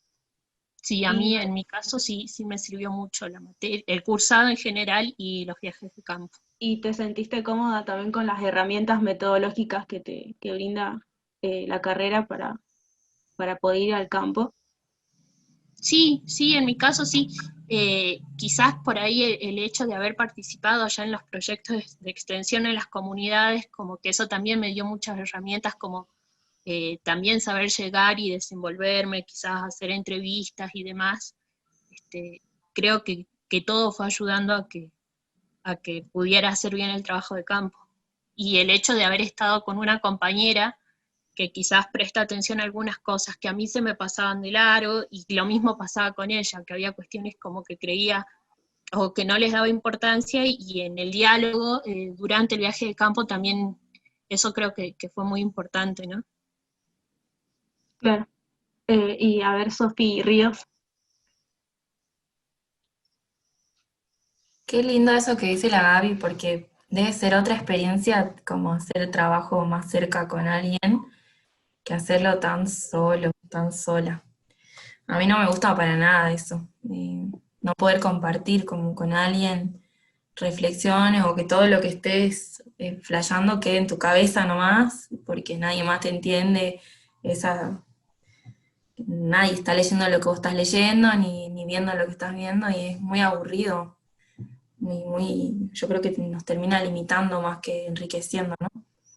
Sí, a mí en mi caso sí, sí me sirvió mucho la materia, el cursado en general y los viajes de campo. ¿Y te sentiste cómoda también con las herramientas metodológicas que brinda la carrera para poder ir al campo? Sí, sí, en mi caso sí. Quizás por ahí el hecho de haber participado ya en los proyectos de extensión en las comunidades, como que eso también me dio muchas herramientas, como también saber llegar y desenvolverme, quizás hacer entrevistas y demás. Creo que todo fue ayudando a que pudiera hacer bien el trabajo de campo. Y el hecho de haber estado con una compañera que quizás presta atención a algunas cosas que a mí se me pasaban de largo, y lo mismo pasaba con ella, que había cuestiones como que creía o que no les daba importancia, y en el diálogo durante el viaje de campo también eso creo que fue muy importante, ¿no? Claro. Y a ver, Sofi Ríos. Qué lindo eso que dice la Gaby, porque debe ser otra experiencia como hacer trabajo más cerca con alguien que hacerlo tan solo, tan sola. A mí no me gusta para nada eso, no poder compartir como con alguien reflexiones o que todo lo que estés flasheando quede en tu cabeza nomás, porque nadie más te entiende, nadie está leyendo lo que vos estás leyendo, ni viendo lo que estás viendo, y es muy aburrido. Yo creo que nos termina limitando más que enriqueciendo, ¿no?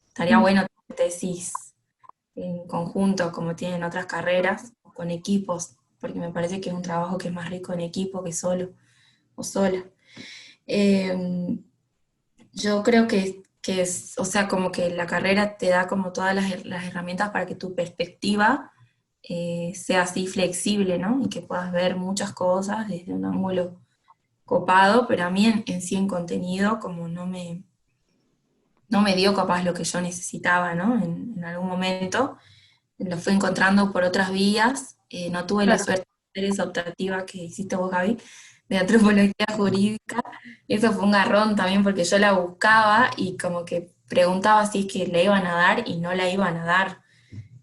Estaría bueno tener tesis en conjunto, como tienen otras carreras, con equipos, porque me parece que es un trabajo que es más rico en equipo que solo o sola. Yo creo que es, o sea, como que la carrera te da como todas las herramientas para que tu perspectiva sea así flexible, ¿no? Y que puedas ver muchas cosas desde un ángulo copado, pero a mí en sí en contenido como no me dio capaz lo que yo necesitaba, ¿no? En algún momento lo fui encontrando por otras vías, no tuve la Claro. suerte de hacer esa optativa que hiciste vos, Gaby, de antropología jurídica. Eso fue un garrón también porque yo la buscaba y como que preguntaba si es que la iban a dar y no la iban a dar.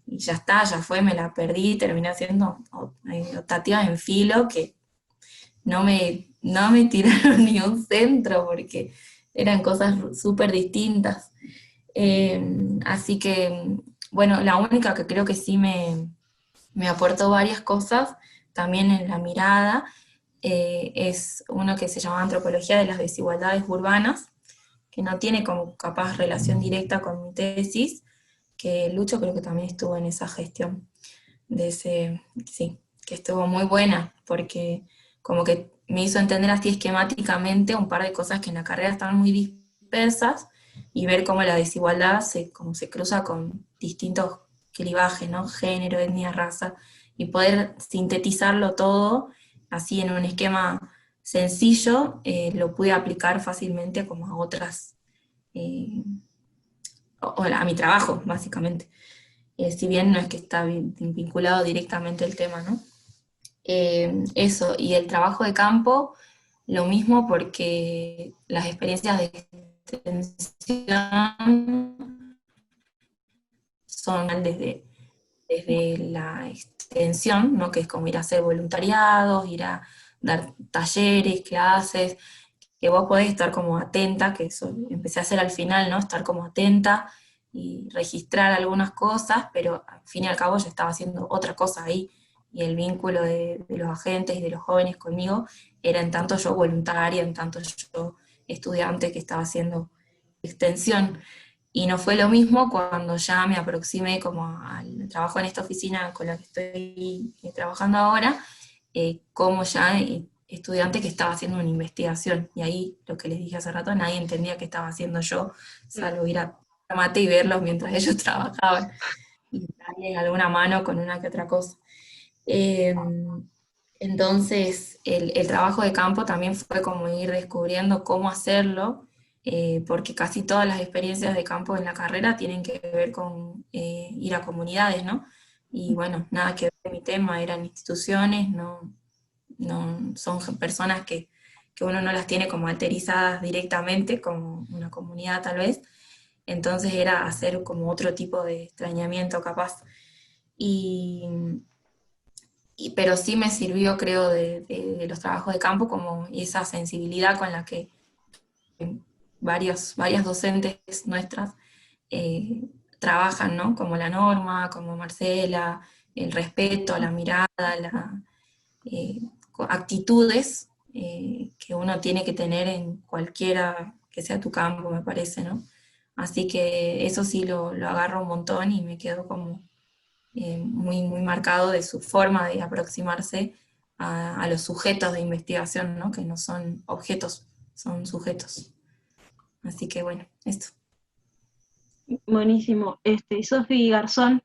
Y ya está, ya fue, me la perdí, terminé haciendo optativas en filo que no me tiraron ni un centro porque eran cosas súper distintas. Así que, bueno, la única que creo que sí me aportó varias cosas, también en la mirada, es uno que se llama Antropología de las Desigualdades Urbanas, que no tiene como capaz relación directa con mi tesis, que Lucho creo que también estuvo en esa gestión de ese, sí, que estuvo muy buena, porque como que me hizo entender así esquemáticamente un par de cosas que en la carrera estaban muy dispersas y ver cómo la desigualdad como se cruza con distintos clivajes, ¿no? Género, etnia, raza, y poder sintetizarlo todo así en un esquema sencillo, lo pude aplicar fácilmente como a otras, eh, o a mi trabajo, básicamente. Si bien no es que está vinculado directamente el tema, ¿no? Eso, y el trabajo de campo, lo mismo porque las experiencias de extensión son desde la extensión, ¿no? Que es como ir a hacer voluntariados, ir a dar talleres, clases, que vos podés estar como atenta, que eso empecé a hacer al final, ¿no? Estar como atenta y registrar algunas cosas, pero al fin y al cabo yo estaba haciendo otra cosa ahí, y el vínculo de los agentes y de los jóvenes conmigo era en tanto yo voluntaria, en tanto yo estudiante que estaba haciendo extensión. Y no fue lo mismo cuando ya me aproximé como al trabajo en esta oficina con la que estoy trabajando ahora, como ya estudiante que estaba haciendo una investigación. Y ahí, lo que les dije hace rato, nadie entendía qué estaba haciendo yo, salvo ir a mate y verlos mientras ellos trabajaban y darles alguna mano con una que otra cosa. Eh, entonces, el trabajo de campo también fue como ir descubriendo cómo hacerlo, porque casi todas las experiencias de campo en la carrera tienen que ver con ir a comunidades, ¿no? Y bueno, nada que ver con mi tema, eran instituciones, no son personas que uno no las tiene como alterizadas directamente, como una comunidad tal vez, entonces era hacer como otro tipo de extrañamiento capaz. Y, pero sí me sirvió, creo, de los trabajos de campo como esa sensibilidad con la que varias docentes nuestras trabajan, ¿no? Como la Norma, como Marcela, el respeto, la mirada, eh, actitudes que uno tiene que tener en cualquiera que sea tu campo, me parece, ¿no? Así que eso sí lo agarro un montón y me quedo como muy marcado de su forma de aproximarse a los sujetos de investigación, ¿no? Que no son objetos, son sujetos. Así que bueno, esto. Buenísimo. Sofi Garzón.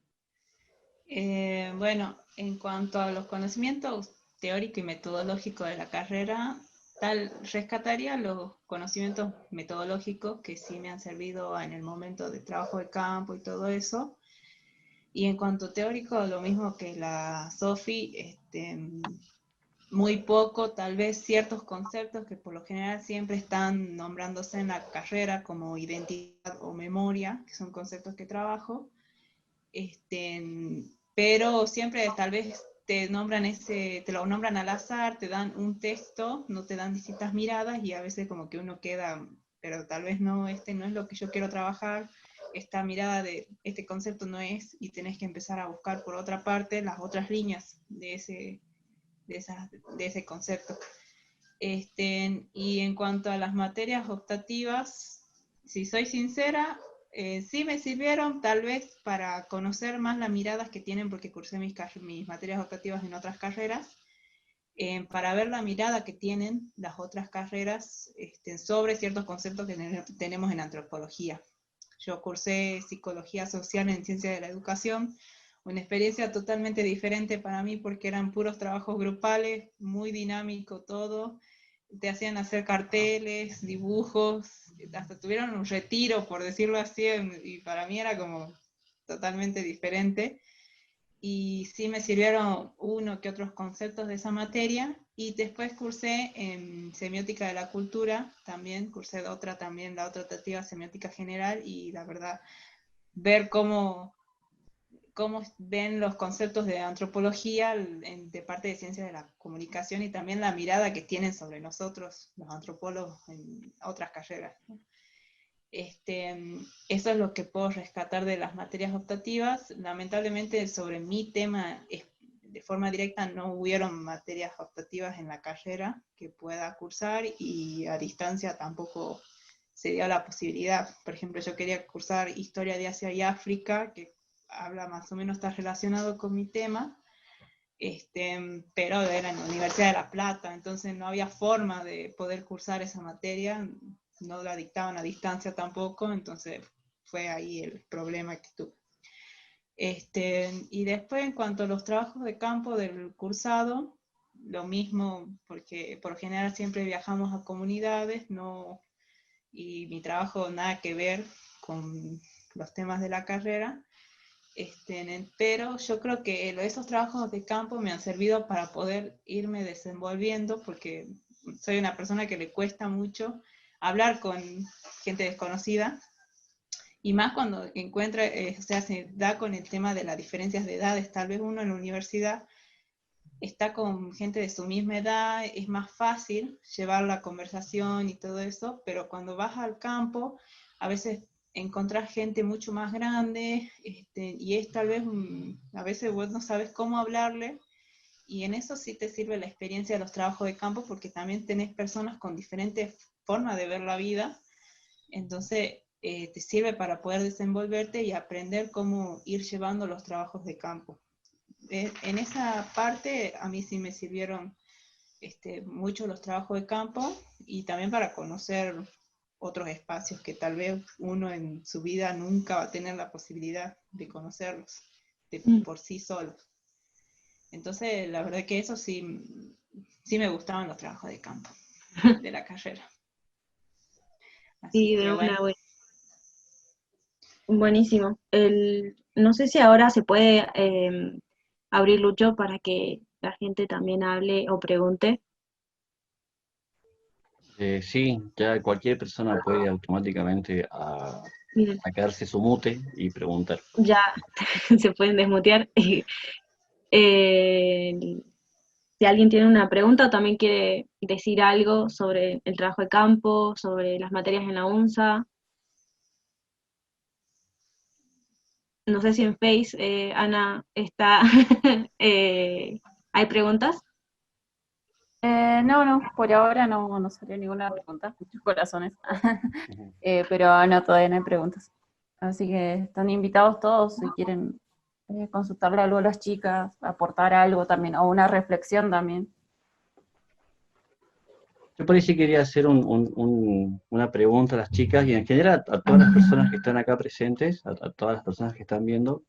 Bueno, en cuanto a los conocimientos teóricos y metodológicos de la carrera, rescataría los conocimientos metodológicos que sí me han servido en el momento de trabajo de campo y todo eso. Y en cuanto teórico, lo mismo que la Sofi, muy poco, tal vez ciertos conceptos que por lo general siempre están nombrándose en la carrera, como identidad o memoria, que son conceptos que trabajo, pero siempre tal vez te lo nombran al azar, te dan un texto, no te dan distintas miradas y a veces como que uno queda, pero tal vez no, no es lo que yo quiero trabajar, esta mirada de este concepto no es, y tenés que empezar a buscar por otra parte las otras líneas de ese concepto. Y en cuanto a las materias optativas, si soy sincera, sí me sirvieron tal vez para conocer más las miradas que tienen, porque cursé mis materias optativas en otras carreras, para ver la mirada que tienen las otras carreras sobre ciertos conceptos que tenemos en antropología. Yo cursé psicología social en ciencia de la educación, una experiencia totalmente diferente para mí porque eran puros trabajos grupales, muy dinámico todo, te hacían hacer carteles, dibujos, hasta tuvieron un retiro, por decirlo así, y para mí era como totalmente diferente. Y sí me sirvieron uno que otros conceptos de esa materia, y después cursé en semiótica de la cultura, también cursé la otra optativa semiótica general, y la verdad, ver cómo ven los conceptos de antropología de parte de ciencias de la comunicación, y también la mirada que tienen sobre nosotros, los antropólogos, en otras carreras. Eso es lo que puedo rescatar de las materias optativas. Lamentablemente sobre mi tema de forma directa no hubieron materias optativas en la carrera que pueda cursar, y a distancia tampoco se dio la posibilidad. Por ejemplo, yo quería cursar Historia de Asia y África, que habla más o menos, está relacionado con mi tema, pero era en la Universidad de La Plata, entonces no había forma de poder cursar esa materia, no la dictaban a distancia tampoco, entonces fue ahí el problema que tuve. Y después, en cuanto a los trabajos de campo del cursado, lo mismo, porque por lo general siempre viajamos a comunidades, y mi trabajo nada que ver con los temas de la carrera. Pero yo creo que esos trabajos de campo me han servido para poder irme desenvolviendo, porque soy una persona que le cuesta mucho hablar con gente desconocida, y más cuando encuentra, o sea, se da con el tema de las diferencias de edades. Tal vez uno en la universidad está con gente de su misma edad, es más fácil llevar la conversación y todo eso, pero cuando vas al campo, a veces encontrás gente mucho más grande, y es tal vez, a veces vos no sabes cómo hablarle, y en eso sí te sirve la experiencia de los trabajos de campo, porque también tenés personas con diferentes formas de ver la vida, entonces te sirve para poder desenvolverte y aprender cómo ir llevando los trabajos de campo. En esa parte a mí sí me sirvieron mucho los trabajos de campo, y también para conocer otros espacios que tal vez uno en su vida nunca va a tener la posibilidad de conocerlos por sí solo. Entonces, la verdad que eso sí, sí me gustaban los trabajos de campo de la carrera. Así Sí, que de bueno. una, buenísimo. No sé si ahora se puede abrir, Lucho, para que la gente también hable o pregunte. Sí, ya cualquier persona puede automáticamente Miren, sacarse su mute y preguntar. ya se pueden desmutear. Eh, si alguien tiene una pregunta o también quiere decir algo sobre el trabajo de campo, sobre las materias en la UNSA. No sé si en Face, Ana, está, ¿hay preguntas? No, por ahora no salió ninguna pregunta, muchos corazones. Ujú. Pero no, todavía no hay preguntas. Así que están invitados todos si quieren consultarle algo a las chicas, aportar algo también, o una reflexión también. Yo por ahí sí quería hacer una pregunta a las chicas y en general a todas las personas que están acá presentes, a todas las personas que están viendo.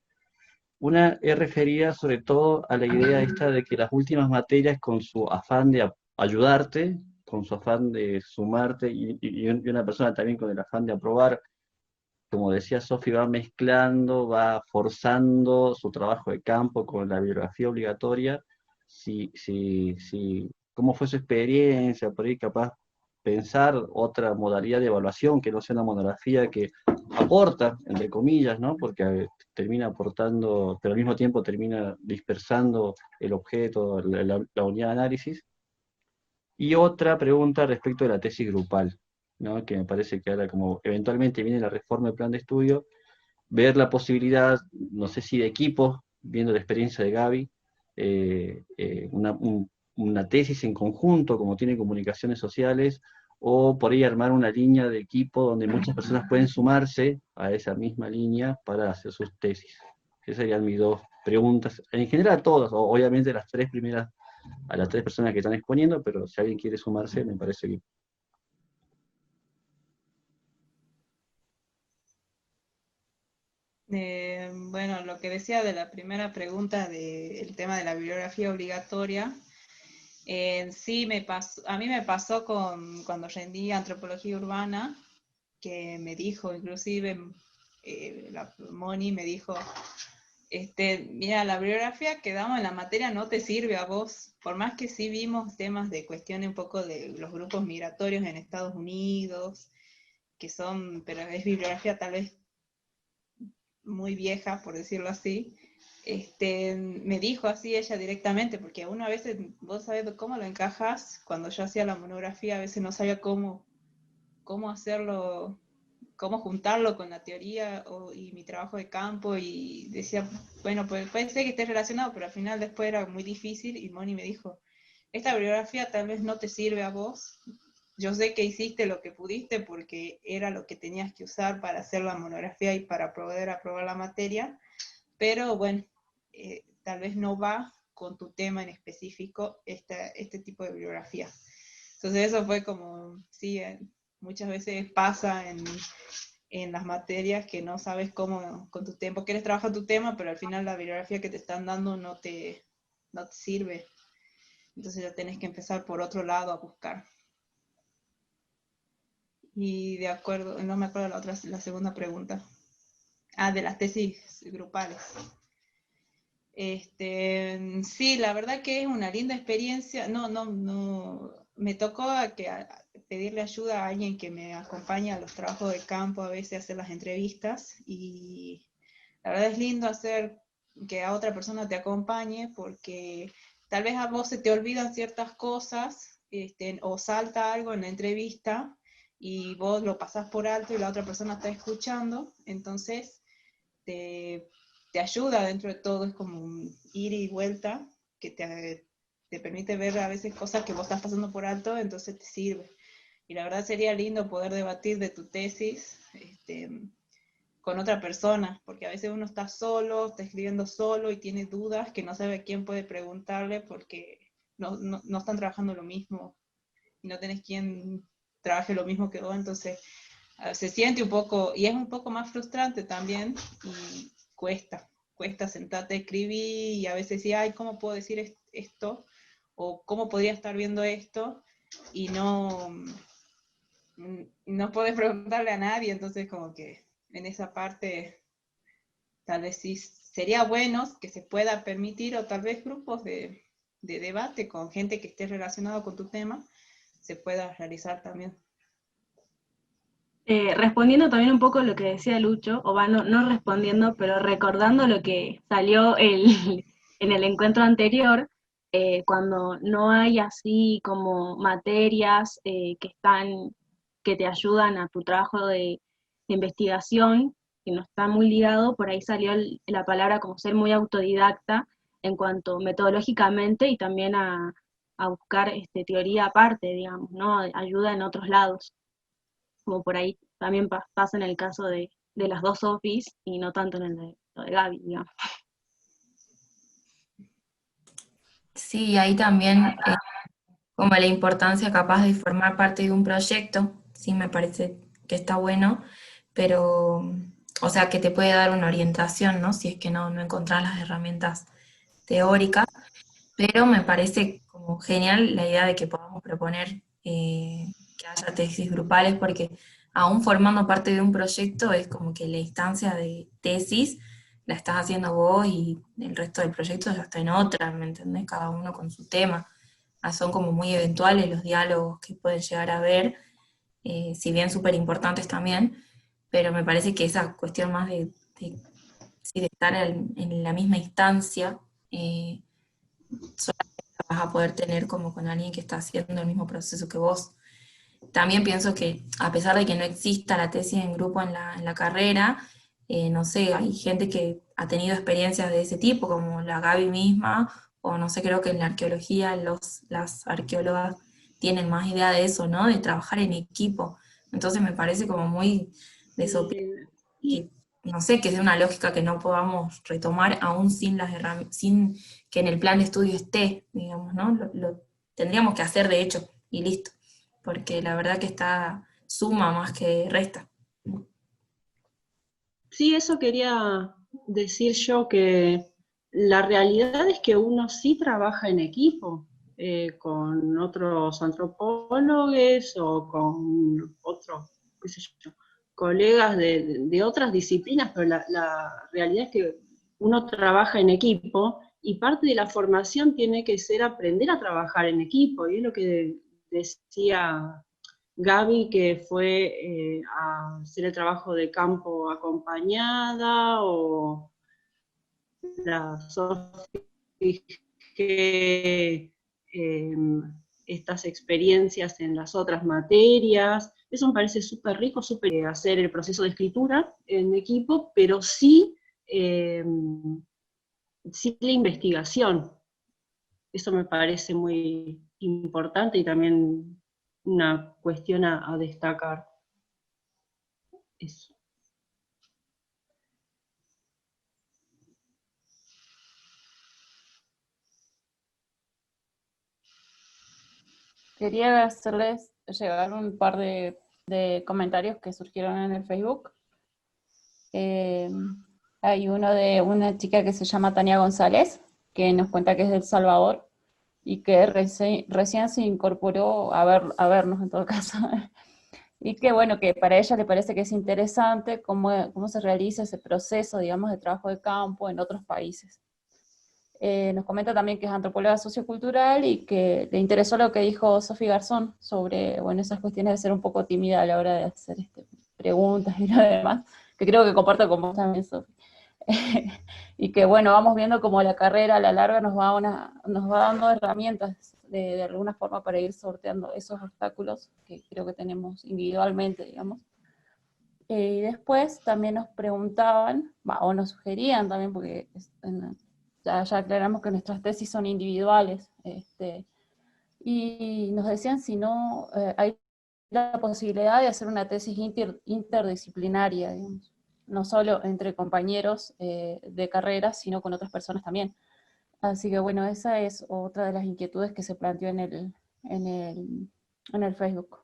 Una es referida sobre todo a la idea esta de que las últimas materias, con su afán de ayudarte, con su afán de sumarte, y una persona también con el afán de aprobar, como decía Sofi, va mezclando, va forzando su trabajo de campo con la bibliografía obligatoria. ¿Cómo fue su experiencia? Por ahí capaz pensar otra modalidad de evaluación que no sea una monografía que aporta, entre comillas, ¿no? Porque termina aportando, pero al mismo tiempo termina dispersando el objeto, la unidad de análisis. Y otra pregunta respecto de la tesis grupal, ¿no? Que me parece que ahora, como eventualmente viene la reforma del plan de estudio, ver la posibilidad, no sé si de equipos, viendo la experiencia de Gaby, una tesis en conjunto, como tiene comunicaciones sociales, o por ahí armar una línea de equipo donde muchas personas pueden sumarse a esa misma línea para hacer sus tesis. Esas serían mis dos preguntas. En general a todos, obviamente las tres primeras a las tres personas que están exponiendo, pero si alguien quiere sumarse, me parece bien. Bueno, lo que decía de la primera pregunta del tema de la bibliografía obligatoria, Sí, a mí me pasó cuando rendí antropología urbana, que me dijo, inclusive la Moni me dijo, mira, la bibliografía que damos en la materia no te sirve a vos, por más que sí vimos temas de cuestiones un poco de los grupos migratorios en Estados Unidos, pero es bibliografía tal vez muy vieja, por decirlo así. Me dijo así ella directamente, porque uno a veces, vos sabés cómo lo encajas, cuando yo hacía la monografía a veces no sabía cómo hacerlo, cómo juntarlo con la teoría y mi trabajo de campo, y decía, bueno, pues puede ser que esté relacionado, pero al final después era muy difícil, y Moni me dijo, esta bibliografía tal vez no te sirve a vos, yo sé que hiciste lo que pudiste porque era lo que tenías que usar para hacer la monografía y para poder aprobar la materia, pero bueno, tal vez no va con tu tema en específico este tipo de bibliografía. Entonces eso fue como, sí, muchas veces pasa en las materias que no sabes cómo con tu tiempo, quieres trabajar tu tema, pero al final la bibliografía que te están dando no te sirve. Entonces ya tenés que empezar por otro lado a buscar. Y de acuerdo, no me acuerdo la segunda pregunta. De las tesis grupales. Sí, la verdad que es una linda experiencia. No, me tocó pedirle ayuda a alguien que me acompaña a los trabajos de campo, a veces hacer las entrevistas, y la verdad es lindo hacer que a otra persona te acompañe, porque tal vez a vos se te olvidan ciertas cosas, o salta algo en la entrevista, y vos lo pasás por alto y la otra persona está escuchando, entonces te ayuda dentro de todo, es como un ir y vuelta que te permite ver a veces cosas que vos estás pasando por alto, entonces te sirve. Y la verdad sería lindo poder debatir de tu tesis con otra persona, porque a veces uno está solo, está escribiendo solo y tiene dudas que no sabe a quién puede preguntarle porque no están trabajando lo mismo y no tenés quien trabaje lo mismo que vos, entonces se siente un poco, y es un poco más frustrante también, y cuesta sentarte a escribir, y a veces sí, ay, ¿cómo puedo decir esto? O ¿cómo podría estar viendo esto? Y no podés preguntarle a nadie, entonces como que en esa parte tal vez sí sería bueno que se pueda permitir, o tal vez grupos de debate con gente que esté relacionado con tu tema, se pueda realizar también. Respondiendo también un poco lo que decía Lucho, o no respondiendo, pero recordando lo que salió en el encuentro anterior, cuando no hay así como materias que te ayudan a tu trabajo de investigación, que no está muy ligado, por ahí salió la palabra como ser muy autodidacta en cuanto metodológicamente, y también a buscar teoría aparte, digamos, ¿no? Ayuda en otros lados, como por ahí también pasa en el caso de las dos Sofis y no tanto en el lo de Gaby, digamos. Sí, ahí también como la importancia capaz de formar parte de un proyecto, sí me parece que está bueno, pero, o sea, que te puede dar una orientación, ¿no? Si es que no encontrás las herramientas teóricas, pero me parece como genial la idea de que podamos proponer que haya tesis grupales, porque aún formando parte de un proyecto es como que la instancia de tesis la estás haciendo vos y el resto del proyecto ya está en otra, ¿me entendés? Cada uno con su tema. Son como muy eventuales los diálogos que pueden llegar a haber, si bien súper importantes también, pero me parece que esa cuestión más sí, de estar en la misma instancia, solamente la vas a poder tener como con alguien que está haciendo el mismo proceso que vos. También pienso que a pesar de que no exista la tesis en grupo en la carrera, no sé, hay gente que ha tenido experiencias de ese tipo, como la Gaby misma, o no sé, creo que en la arqueología las arqueólogas tienen más idea de eso, ¿no? De trabajar en equipo. Entonces me parece como muy desopiante, que, no sé, que es una lógica que no podamos retomar aún sin que en el plan de estudio esté, digamos, ¿no? Lo tendríamos que hacer de hecho, y listo, porque la verdad que está suma más que resta. Sí, eso quería decir yo, que la realidad es que uno sí trabaja en equipo. con otros antropólogos o con otros, qué sé yo, colegas de otras disciplinas, pero la realidad es que uno trabaja en equipo y parte de la formación tiene que ser aprender a trabajar en equipo, y es lo que decía Gaby, que fue a hacer el trabajo de campo acompañada, o la Sofi, que estas experiencias en las otras materias. Eso me parece súper rico, súper hacer el proceso de escritura en equipo, pero sí, sí la investigación. Eso me parece muy importante y también una cuestión a destacar. Eso. Quería hacerles llegar un par de comentarios que surgieron en el Facebook. Hay uno de una chica que se llama Tania González, que nos cuenta que es de El Salvador y que recién se incorporó a vernos en todo caso. Y que bueno, que para ella le parece que es interesante cómo se realiza ese proceso, digamos, de trabajo de campo en otros países. Nos comenta también que es antropóloga sociocultural y que le interesó lo que dijo Sofi Garzón sobre, bueno, esas cuestiones de ser un poco tímida a la hora de hacer preguntas y lo demás, que creo que comparto con vos también, Sofi. Y que bueno, vamos viendo cómo la carrera a la larga nos va dando herramientas de alguna forma para ir sorteando esos obstáculos que creo que tenemos individualmente, digamos. Y después también nos preguntaban, o nos sugerían también, porque ya aclaramos que nuestras tesis son individuales, y nos decían si no hay la posibilidad de hacer una tesis interdisciplinaria, digamos, no solo entre compañeros de carrera, sino con otras personas también. Así que bueno, esa es otra de las inquietudes que se planteó en el Facebook.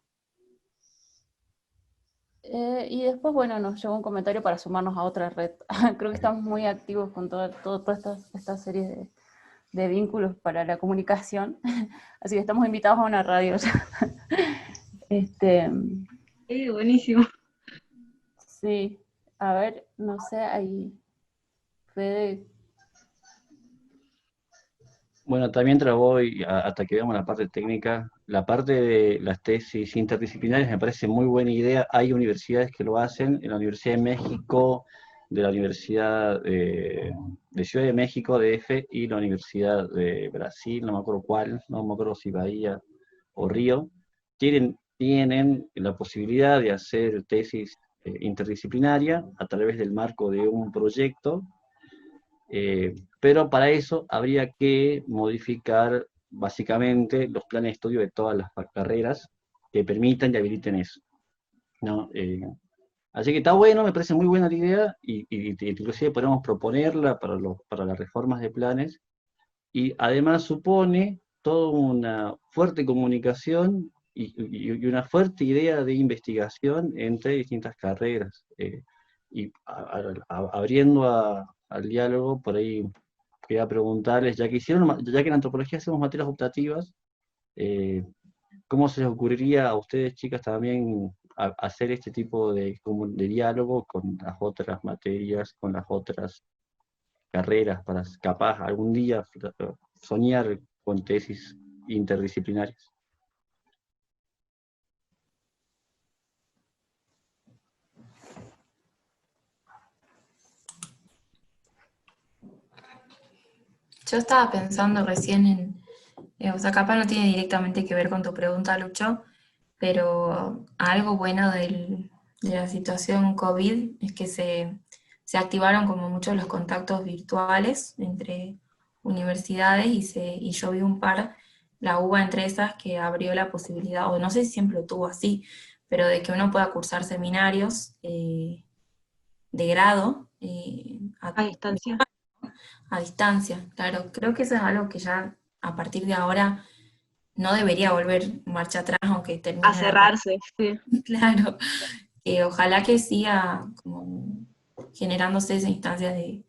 Y después, bueno, nos llegó un comentario para sumarnos a otra red. Creo que estamos muy activos con toda esta serie de vínculos para la comunicación. Así que estamos invitados a una radio ya. Buenísimo. Sí, a ver, no sé, ahí Fede. Bueno, también voy, hasta que veamos la parte técnica, la parte de las tesis interdisciplinarias me parece muy buena idea. Hay universidades que lo hacen, en la Universidad de México, de la Universidad de Ciudad de México, DF, y la Universidad de Brasil, no me acuerdo cuál, no me acuerdo si Bahía o Río, tienen la posibilidad de hacer tesis interdisciplinaria a través del marco de un proyecto. Pero para eso habría que modificar básicamente los planes de estudio de todas las carreras que permitan y habiliten eso, ¿no? Así que está bueno, me parece muy buena la idea, y inclusive podemos proponerla para las reformas de planes, y además supone toda una fuerte comunicación y una fuerte idea de investigación entre distintas carreras, y abriendo al diálogo, por ahí quería preguntarles, ya que en antropología hacemos materias optativas, ¿cómo se les ocurriría a ustedes, chicas, también hacer este tipo de diálogo con las otras materias, con las otras carreras, para capaz algún día soñar con tesis interdisciplinarias? Yo estaba pensando recién o sea, capaz no tiene directamente que ver con tu pregunta, Lucho, pero algo bueno de la situación COVID es que se activaron como muchos los contactos virtuales entre universidades, y yo vi un par, la UBA entre esas, que abrió la posibilidad, o no sé si siempre lo tuvo así, pero de que uno pueda cursar seminarios de grado A distancia. a distancia. Claro, creo que eso es algo que ya a partir de ahora no debería volver marcha atrás, aunque termine A cerrarse, sí. Claro, ojalá que siga como generándose esa instancia de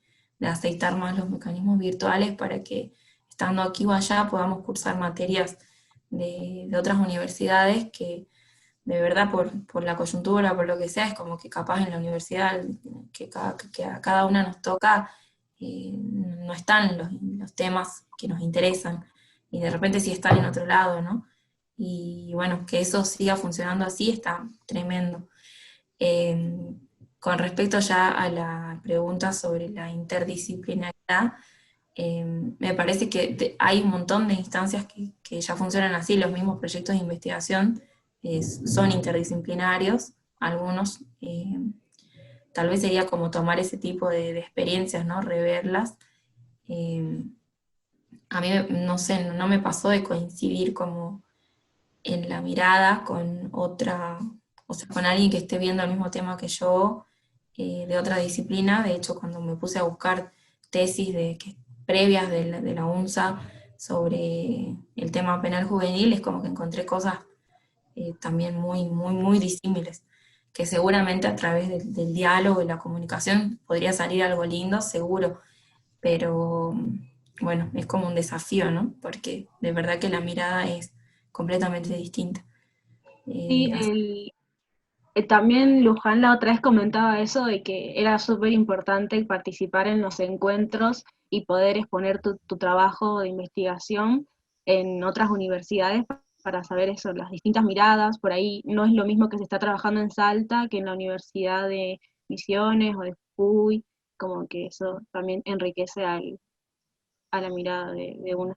aceitar más los mecanismos virtuales para que estando aquí o allá podamos cursar materias de otras universidades que de verdad por la coyuntura, por lo que sea, es como que capaz en la universidad que a cada una nos toca, no están los temas que nos interesan, y de repente sí están en otro lado, ¿no? Y bueno, que eso siga funcionando así está tremendo. Con respecto ya a la pregunta sobre la interdisciplinariedad, me parece que hay un montón de instancias que ya funcionan así, los mismos proyectos de investigación son interdisciplinarios, algunos, tal vez sería como tomar ese tipo de experiencias, ¿no? Reverlas. A mí, no sé, no me pasó de coincidir como en la mirada con otra, o sea, con alguien que esté viendo el mismo tema que yo, de otra disciplina. De hecho, cuando me puse a buscar tesis previas de la UNSA sobre el tema penal juvenil, es como que encontré cosas también muy disímiles, que seguramente a través del diálogo y la comunicación podría salir algo lindo, seguro, pero bueno, es como un desafío, ¿no? Porque de verdad que la mirada es completamente distinta. Sí, también Luján la otra vez comentaba eso de que era súper importante participar en los encuentros y poder exponer tu trabajo de investigación en otras universidades para saber eso, las distintas miradas. Por ahí no es lo mismo que se está trabajando en Salta que en la Universidad de Misiones o de Jujuy, como que eso también enriquece a la mirada de uno.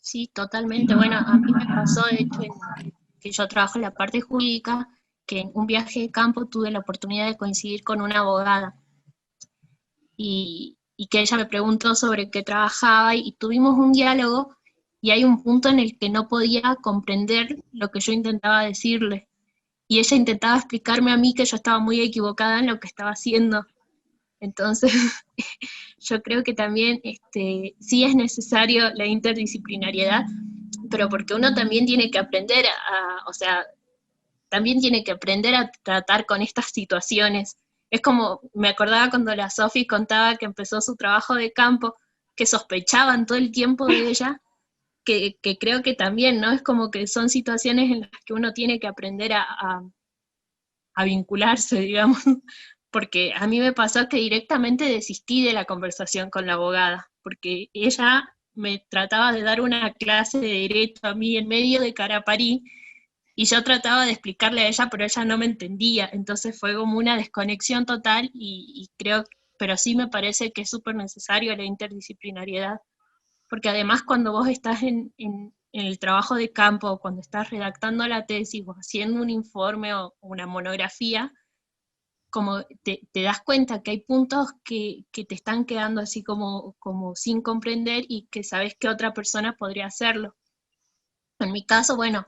Sí, totalmente. Bueno, a mí me pasó, de hecho, que yo trabajo en la parte jurídica, que en un viaje de campo tuve la oportunidad de coincidir con una abogada y que ella me preguntó sobre qué trabajaba y tuvimos un diálogo y hay un punto en el que no podía comprender lo que yo intentaba decirle y ella intentaba explicarme a mí que yo estaba muy equivocada en lo que estaba haciendo. Entonces, yo creo que también sí es necesario la interdisciplinariedad, pero porque uno también tiene que aprender o sea, también tiene que aprender a tratar con estas situaciones. Es como, me acordaba cuando la Sofi contaba que empezó su trabajo de campo, que sospechaban todo el tiempo de ella, que creo que también, ¿no? Es como que son situaciones en las que uno tiene que aprender a vincularse, digamos, porque a mí me pasó que directamente desistí de la conversación con la abogada, porque ella me trataba de dar una clase de derecho a mí en medio de Caraparí, y yo trataba de explicarle a ella, pero ella no me entendía, entonces fue como una desconexión total, y creo, pero sí me parece que es súper necesario la interdisciplinariedad, porque además cuando vos estás en el trabajo de campo, cuando estás redactando la tesis o haciendo un informe o una monografía, como te das cuenta que hay puntos que te están quedando así como sin comprender y que sabes que otra persona podría hacerlo. En mi caso, bueno,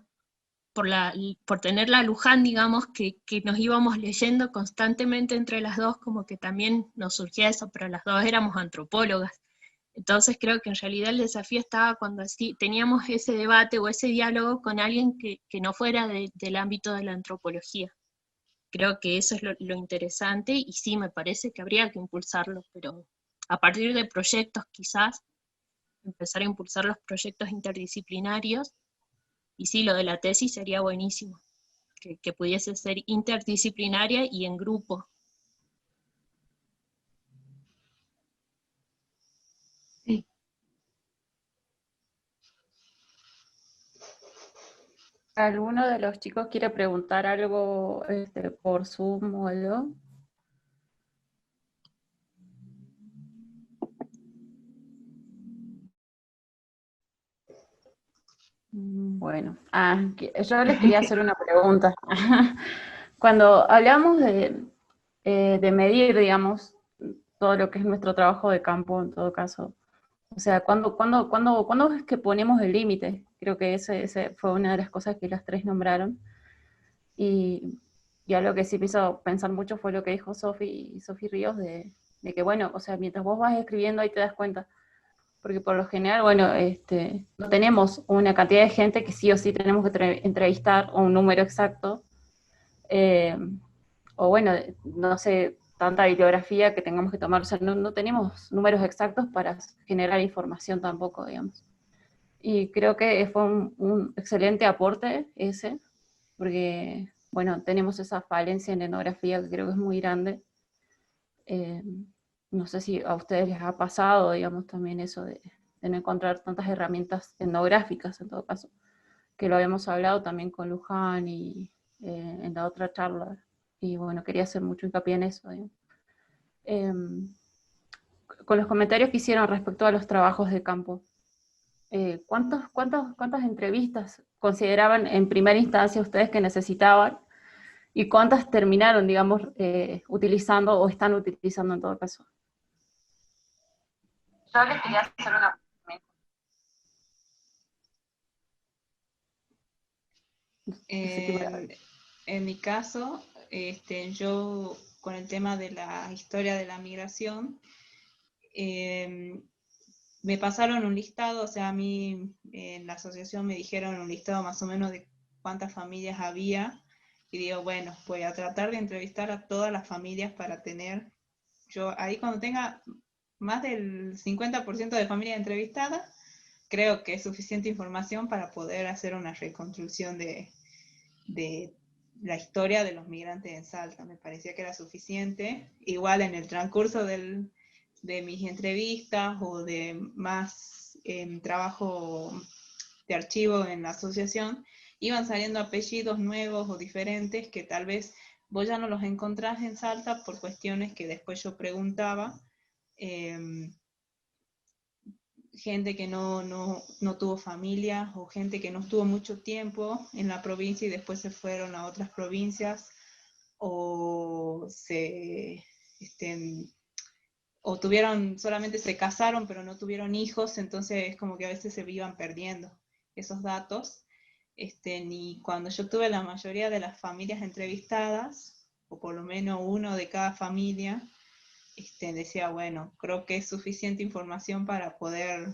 por tener la Luján, digamos, que nos íbamos leyendo constantemente entre las dos, como que también nos surgía eso, pero las dos éramos antropólogas. Entonces creo que en realidad el desafío estaba cuando así teníamos ese debate o ese diálogo con alguien que no fuera del ámbito de la antropología. Creo que eso es lo interesante y sí, me parece que habría que impulsarlo, pero a partir de proyectos quizás, empezar a impulsar los proyectos interdisciplinarios, y sí, lo de la tesis sería buenísimo, que pudiese ser interdisciplinaria y en grupo. Sí. ¿Alguno de los chicos quiere preguntar algo por Zoom o algo? Bueno, yo les quería hacer una pregunta. Cuando hablamos de medir, digamos, todo lo que es nuestro trabajo de campo, en todo caso, o sea, ¿cuándo es que ponemos el límite? Creo que ese fue una de las cosas que las tres nombraron. Y algo que sí me hizo pensar mucho fue lo que dijo Sofi Ríos, de que, bueno, o sea, mientras vos vas escribiendo ahí te das cuenta. Porque por lo general, bueno, no tenemos una cantidad de gente que sí o sí tenemos que entrevistar, o un número exacto, o bueno, no sé, tanta bibliografía que tengamos que tomar, o sea, no tenemos números exactos para generar información tampoco, digamos. Y creo que fue un excelente aporte ese, porque, bueno, tenemos esa falencia en etnografía que creo que es muy grande. No sé si a ustedes les ha pasado, digamos, también eso de no encontrar tantas herramientas etnográficas, en todo caso, que lo habíamos hablado también con Luján y en la otra charla, y bueno, quería hacer mucho hincapié en eso, digamos. Con los comentarios que hicieron respecto a los trabajos de campo, ¿cuántas entrevistas consideraban en primera instancia ustedes que necesitaban? ¿Y cuántas terminaron, digamos, utilizando o están utilizando en todo caso? Yo les quería hacer una en mi caso, yo con el tema de la historia de la migración, me pasaron un listado, o sea, a mí en la asociación me dijeron un listado más o menos de cuántas familias había, y digo, bueno, voy a tratar de entrevistar a todas las familias para tener, yo ahí cuando tenga más del 50% de familias entrevistadas, creo que es suficiente información para poder hacer una reconstrucción de la historia de los migrantes en Salta. Me parecía que era suficiente. Igual en el transcurso de mis entrevistas o de más trabajo de archivo en la asociación, iban saliendo apellidos nuevos o diferentes que tal vez vos ya no los encontrás en Salta por cuestiones que después yo preguntaba. Gente que no tuvo familia, o gente que no estuvo mucho tiempo en la provincia y después se fueron a otras provincias, o o solamente se casaron pero no tuvieron hijos, entonces es como que a veces se iban perdiendo esos datos. Y cuando yo tuve la mayoría de las familias entrevistadas, o por lo menos uno de cada familia, decía, bueno, creo que es suficiente información para poder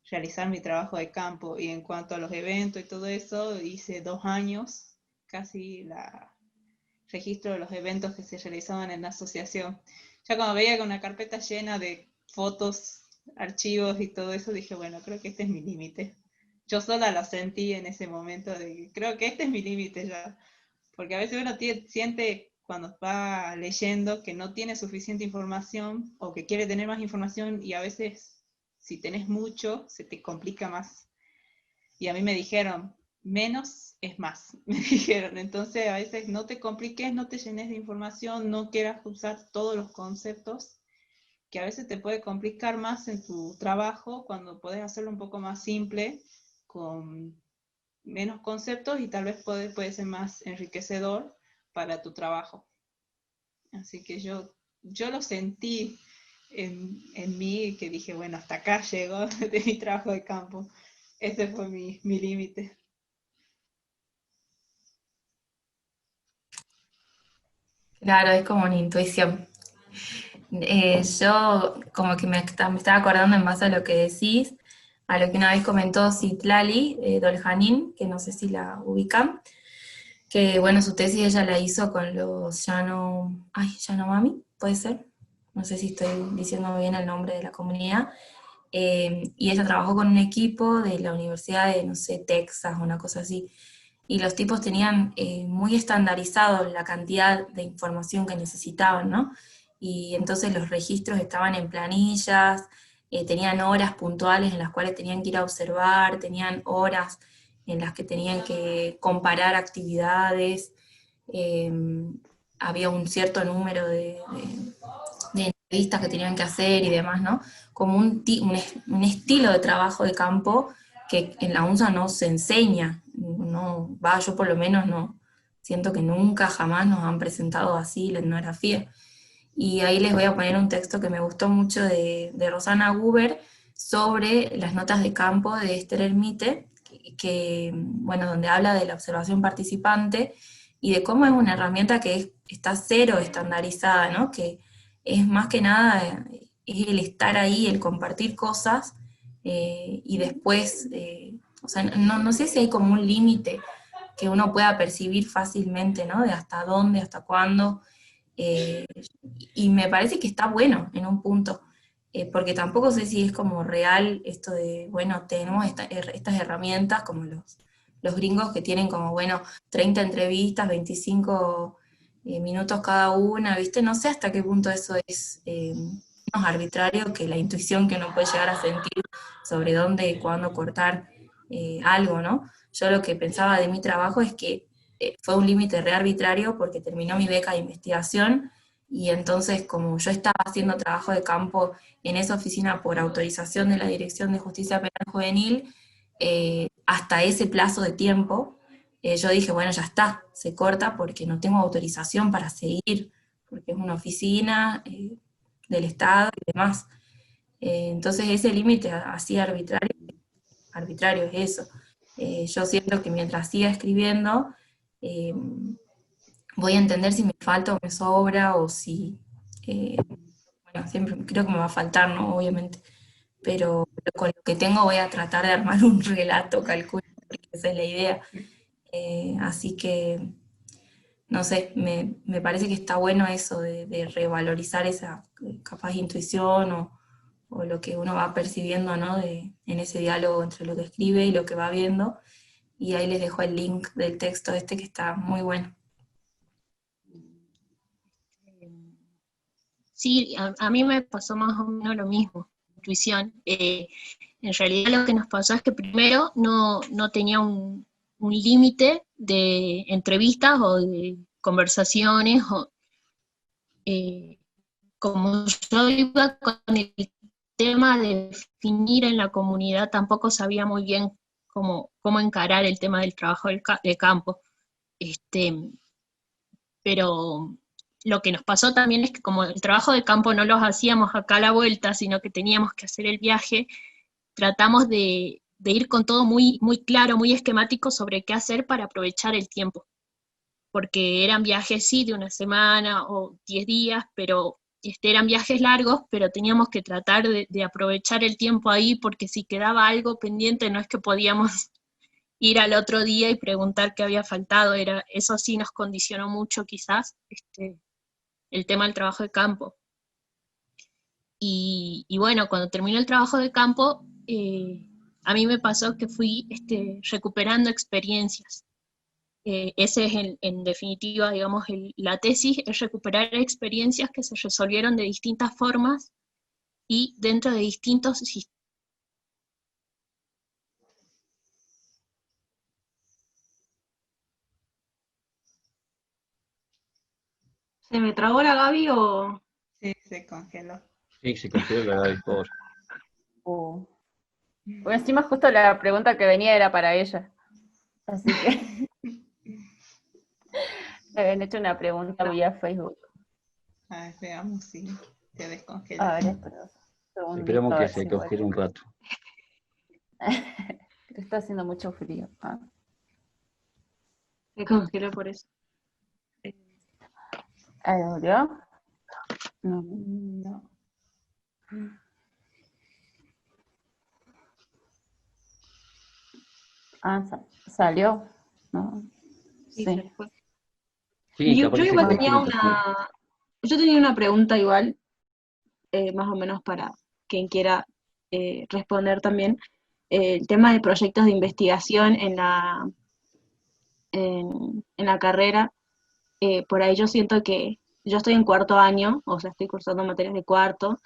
realizar mi trabajo de campo. Y en cuanto a los eventos y todo eso, hice 2 años, casi registro de los eventos que se realizaban en la asociación. Ya cuando veía con una carpeta llena de fotos, archivos y todo eso, dije, bueno, creo que este es mi límite. Yo sola lo sentí en ese momento, de creo que este es mi límite ya. Porque a veces uno siente cuando va leyendo que no tiene suficiente información o que quiere tener más información, y a veces si tenés mucho se te complica más. Y a mí me dijeron, menos es más, me dijeron. Entonces a veces no te compliques, no te llenes de información, no quieras usar todos los conceptos, que a veces te puede complicar más en tu trabajo cuando podés hacerlo un poco más simple, con menos conceptos, y tal vez puede ser más enriquecedor para tu trabajo. Así que yo lo sentí en mí, que dije, bueno, hasta acá llegó de mi trabajo de campo. Ese fue mi límite. Claro, es como una intuición. Yo como que me estaba acordando en base a lo que decís, a lo que una vez comentó Citlali Doljanin, que no sé si la ubican, que bueno, su tesis ella la hizo con los Yanomami, ¿puede ser? No sé si estoy diciendo bien el nombre de la comunidad. Y ella trabajó con un equipo de la Universidad de, no sé, Texas, una cosa así. Y los tipos tenían muy estandarizado la cantidad de información que necesitaban, ¿no? Y entonces los registros estaban en planillas, tenían horas puntuales en las cuales tenían que ir a observar, tenían horas en las que tenían que comparar actividades, había un cierto número de entrevistas que tenían que hacer y demás, ¿no? Como un estilo de trabajo de campo que en la UNSA no se enseña, yo por lo menos no, siento que nunca jamás nos han presentado así la etnografía. Y ahí les voy a poner un texto que me gustó mucho de Rosana Guber sobre las notas de campo de Esther Hermite, bueno, donde habla de la observación participante y de cómo es una herramienta que está cero estandarizada, ¿no? Que es más que nada es el estar ahí, el compartir cosas, y después, o sea, no sé si hay como un límite que uno pueda percibir fácilmente, ¿no? De hasta dónde, hasta cuándo. y me parece que está bueno en un punto, porque tampoco sé si es como real esto de, bueno, tenemos estas herramientas como los gringos que tienen como, bueno, 30 entrevistas, 25 minutos cada una, ¿viste? No sé hasta qué punto eso es menos arbitrario que la intuición que uno puede llegar a sentir sobre dónde y cuándo cortar algo, ¿no? Yo lo que pensaba de mi trabajo es que fue un límite re arbitrario porque terminó mi beca de investigación y entonces como yo estaba haciendo trabajo de campo en esa oficina por autorización de la Dirección de Justicia Penal Juvenil, hasta ese plazo de tiempo, yo dije, bueno, ya está, se corta porque no tengo autorización para seguir, porque es una oficina del Estado y demás. Entonces ese límite así arbitrario es eso. Yo siento que mientras siga escribiendo, voy a entender si me falta o me sobra, o si, bueno, siempre creo que me va a faltar, ¿no? Obviamente, pero con lo que tengo voy a tratar de armar un relato, calculo, porque esa es la idea. Así que, no sé, me parece que está bueno eso de revalorizar esa capaz intuición o lo que uno va percibiendo, ¿no? En ese diálogo entre lo que escribe y lo que va viendo. Y ahí les dejo el link del texto este que está muy bueno. Sí, a mí me pasó más o menos lo mismo, intuición. En realidad lo que nos pasó es que primero no tenía un límite de entrevistas o de conversaciones, como yo iba con el tema de definir en la comunidad, tampoco sabía muy bien cómo encarar el tema del trabajo de campo. Pero lo que nos pasó también es que como el trabajo de campo no los hacíamos acá a la vuelta, sino que teníamos que hacer el viaje, tratamos de ir con todo muy, muy claro, muy esquemático sobre qué hacer para aprovechar el tiempo. Porque eran viajes, sí, de una semana o 10 días, pero eran viajes largos, pero teníamos que tratar de aprovechar el tiempo ahí, porque si quedaba algo pendiente no es que podíamos ir al otro día y preguntar qué había faltado, eso sí nos condicionó mucho quizás, el tema del trabajo de campo. Y bueno, cuando terminó el trabajo de campo, a mí me pasó que fui recuperando experiencias. Ese es en definitiva, digamos, la tesis es recuperar experiencias que se resolvieron de distintas formas y dentro de distintos sistemas. ¿Se me trabó la Gaby o...? Sí, se congeló. Sí, se congeló la Gaby, pobre. Bueno, encima justo la pregunta que venía era para ella. Así que le habían hecho una pregunta vía Facebook. A ver, veamos si se descongeló. A ver, espera un segundito, Esperemos a que ver se si congele un rato. está haciendo mucho frío. Se congeló por eso. ¿Volvió? No. No. Salió. ¿No? Sí, Sí. se fue. Sí, Yo capaz que se igual quedó tenía sin internet. yo tenía una pregunta igual, más o menos para quien quiera responder también. El tema de proyectos de investigación en la carrera, por ahí yo siento que yo estoy en cuarto año, o sea, estoy cursando materias de cuarto,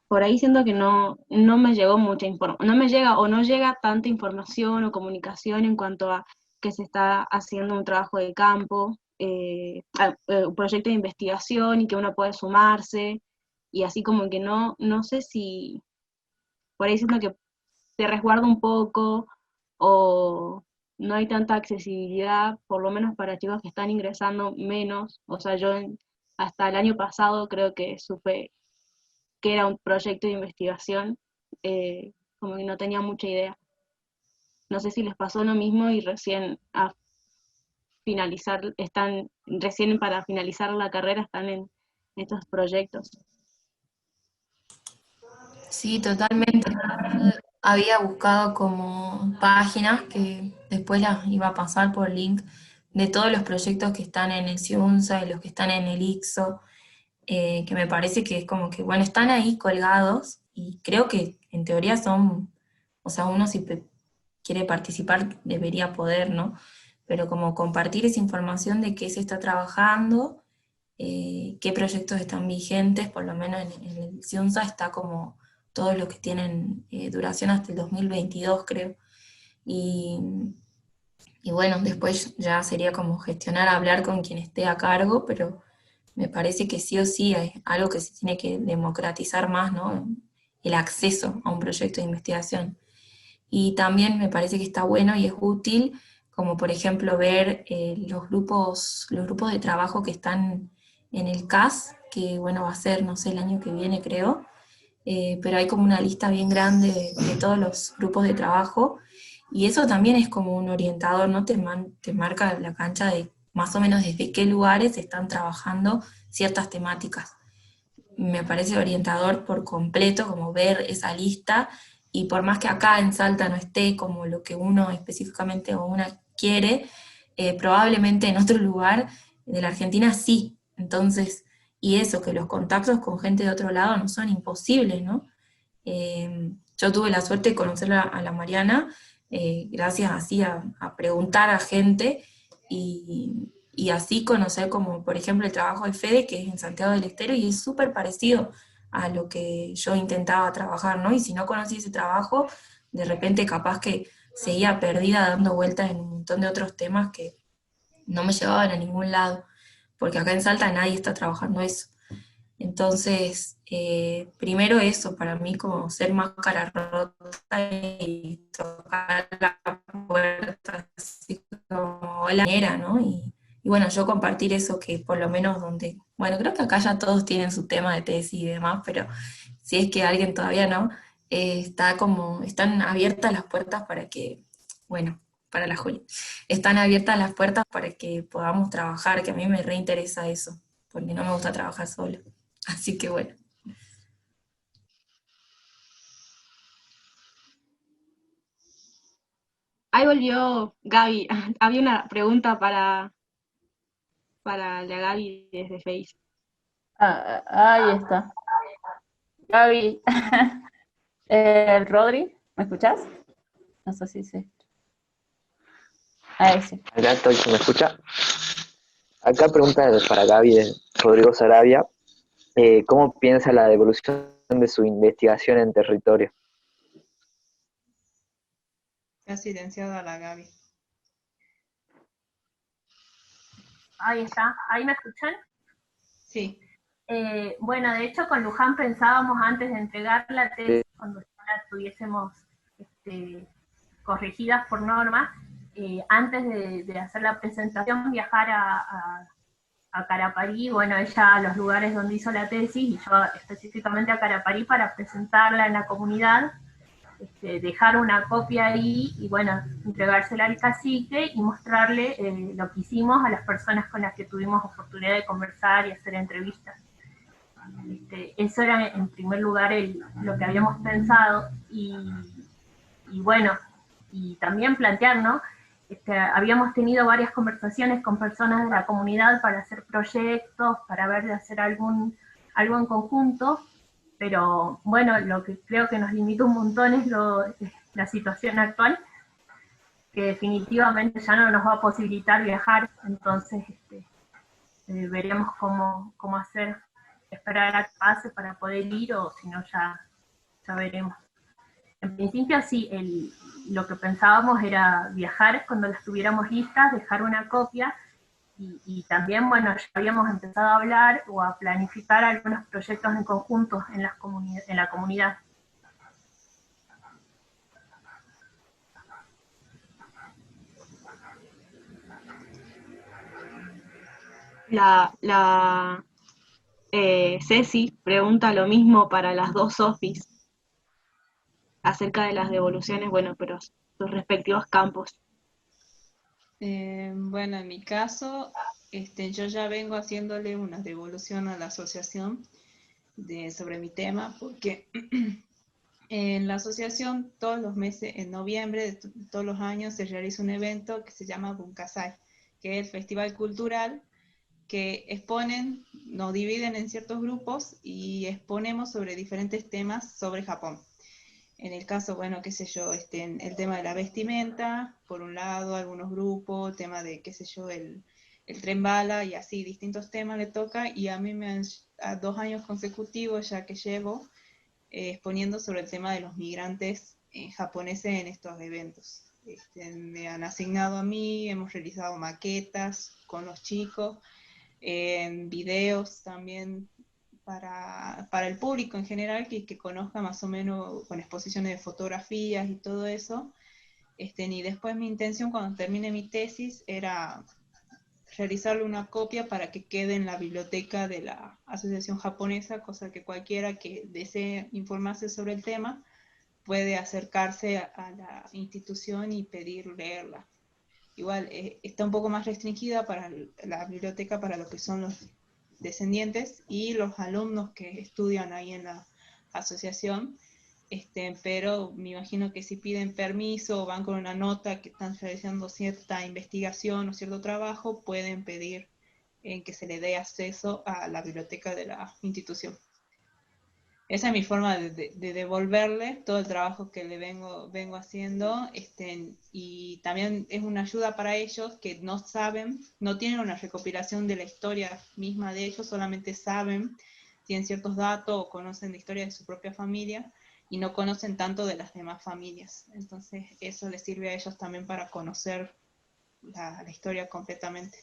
por ahí siento que no me llegó mucha información, no me llega o no llega tanta información o comunicación en cuanto a que se está haciendo un trabajo de campo, un proyecto de investigación y que uno puede sumarse, y así como que no sé si por ahí siento que se resguarda un poco o no hay tanta accesibilidad, por lo menos para chicos que están ingresando menos. O sea, yo hasta el año pasado creo que supe que era un proyecto de investigación, como que no tenía mucha idea. No sé si les pasó lo mismo y recién recién para finalizar la carrera están en estos proyectos. Sí, totalmente. Había buscado como páginas que después las iba a pasar por link de todos los proyectos que están en el CIUNSA y los que están en el ICSO, que me parece que es como que, bueno, están ahí colgados y creo que en teoría son, o sea, uno si quiere participar debería poder, ¿no? Pero como compartir esa información de qué se está trabajando, qué proyectos están vigentes, por lo menos en el CIUNSA está como todos los que tienen duración hasta el 2022, creo. Y bueno, después ya sería como gestionar, hablar con quien esté a cargo, pero me parece que sí o sí es algo que se tiene que democratizar más, ¿no? El acceso a un proyecto de investigación. Y también me parece que está bueno y es útil, como por ejemplo ver los grupos de trabajo que están en el CAS, que bueno, va a ser, no sé, el año que viene creo, pero hay como una lista bien grande de todos los grupos de trabajo, y eso también es como un orientador, ¿no? Te marca la cancha de más o menos desde qué lugares están trabajando ciertas temáticas. Me parece orientador por completo, como ver esa lista, y por más que acá en Salta no esté como lo que uno específicamente o una quiere, probablemente en otro lugar de la Argentina sí. Entonces, y eso, que los contactos con gente de otro lado no son imposibles, ¿no? Yo tuve la suerte de conocer a la Mariana, gracias así a preguntar a gente, y así conocer como, por ejemplo, el trabajo de Fede, que es en Santiago del Estero, y es súper parecido a lo que yo intentaba trabajar, ¿no? Y si no conocí ese trabajo, de repente capaz que seguía perdida dando vueltas en un montón de otros temas que no me llevaban a ningún lado, porque acá en Salta nadie está trabajando eso. Entonces, primero eso, para mí como ser más cara rota y tocar la puerta así como la manera, ¿no? Y bueno, yo compartir eso que por lo menos donde, bueno, creo que acá ya todos tienen su tema de tesis y demás, pero si es que alguien todavía no, está como, están abiertas las puertas para que, bueno, para la Juli, están abiertas las puertas para que podamos trabajar, que a mí me reinteresa eso, porque no me gusta trabajar sola. Así que bueno. Ahí volvió Gaby. Había una pregunta para la Gaby desde Facebook. Ahí está. Gaby. Rodri, ¿me escuchás? No sé si se... Ahí sí. Acá estoy, ¿se me escucha? Acá pregunta para Gaby de Rodrigo Sarabia. ¿Cómo piensa la devolución de su investigación en territorio? Está silenciada la Gaby. Ahí está, ¿ahí me escuchan? Sí. Bueno, de hecho con Luján pensábamos antes de entregar la tesis, cuando ya la tuviésemos corregidas por norma, antes de hacer la presentación, viajar a Caraparí, bueno, ella a los lugares donde hizo la tesis, y yo específicamente a Caraparí para presentarla en la comunidad, dejar una copia ahí y bueno, entregársela al cacique y mostrarle lo que hicimos a las personas con las que tuvimos oportunidad de conversar y hacer entrevistas. Eso era en primer lugar lo que habíamos pensado, y bueno, y también plantear, ¿no? Habíamos tenido varias conversaciones con personas de la comunidad para hacer proyectos, para ver de hacer algo en conjunto, pero bueno, lo que creo que nos limita un montón es la situación actual, que definitivamente ya no nos va a posibilitar viajar, entonces veremos cómo hacer, esperar a que pase para poder ir, o si no ya veremos. En principio sí, lo que pensábamos era viajar cuando las tuviéramos listas, dejar una copia, y también, bueno, ya habíamos empezado a hablar o a planificar algunos proyectos en conjunto en la comunidad. Ceci pregunta lo mismo para las dos Sofis acerca de las devoluciones, bueno, pero sus respectivos campos. Bueno, en mi caso, yo ya vengo haciéndole una devolución a la asociación sobre mi tema, porque en la asociación todos los meses, en noviembre de todos los años, se realiza un evento que se llama Bunkasai, que es el festival cultural, que exponen, nos dividen en ciertos grupos y exponemos sobre diferentes temas sobre Japón. En el caso, bueno, qué sé yo, el tema de la vestimenta, por un lado, algunos grupos, tema de, qué sé yo, el tren bala y así, distintos temas le toca, y a mí a 2 años consecutivos ya que llevo exponiendo sobre el tema de los migrantes japoneses en estos eventos. Me han asignado a mí, hemos realizado maquetas con los chicos, videos también para el público en general, que conozca más o menos con exposiciones de fotografías y todo eso. Y después mi intención cuando termine mi tesis era realizarle una copia para que quede en la biblioteca de la Asociación Japonesa, cosa que cualquiera que desee informarse sobre el tema puede acercarse a la institución y pedir leerla. Igual está un poco más restringida para la biblioteca para lo que son los descendientes y los alumnos que estudian ahí en la asociación, pero me imagino que si piden permiso o van con una nota que están realizando cierta investigación o cierto trabajo, pueden pedir que se le dé acceso a la biblioteca de la institución. Esa es mi forma de devolverle todo el trabajo que le vengo haciendo, y también es una ayuda para ellos que no saben, no tienen una recopilación de la historia misma de ellos, solamente saben, tienen ciertos datos o conocen la historia de su propia familia y no conocen tanto de las demás familias. Entonces eso les sirve a ellos también para conocer la historia completamente.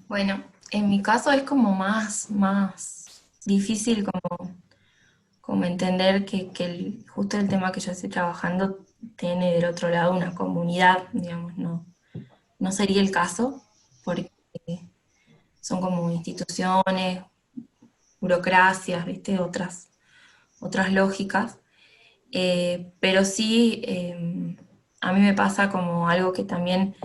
Bueno, en mi caso es como más difícil como entender que justo el tema que yo estoy trabajando tiene del otro lado una comunidad, digamos, no sería el caso, porque son como instituciones, burocracias, ¿viste? Otras lógicas, pero sí a mí me pasa como algo que también,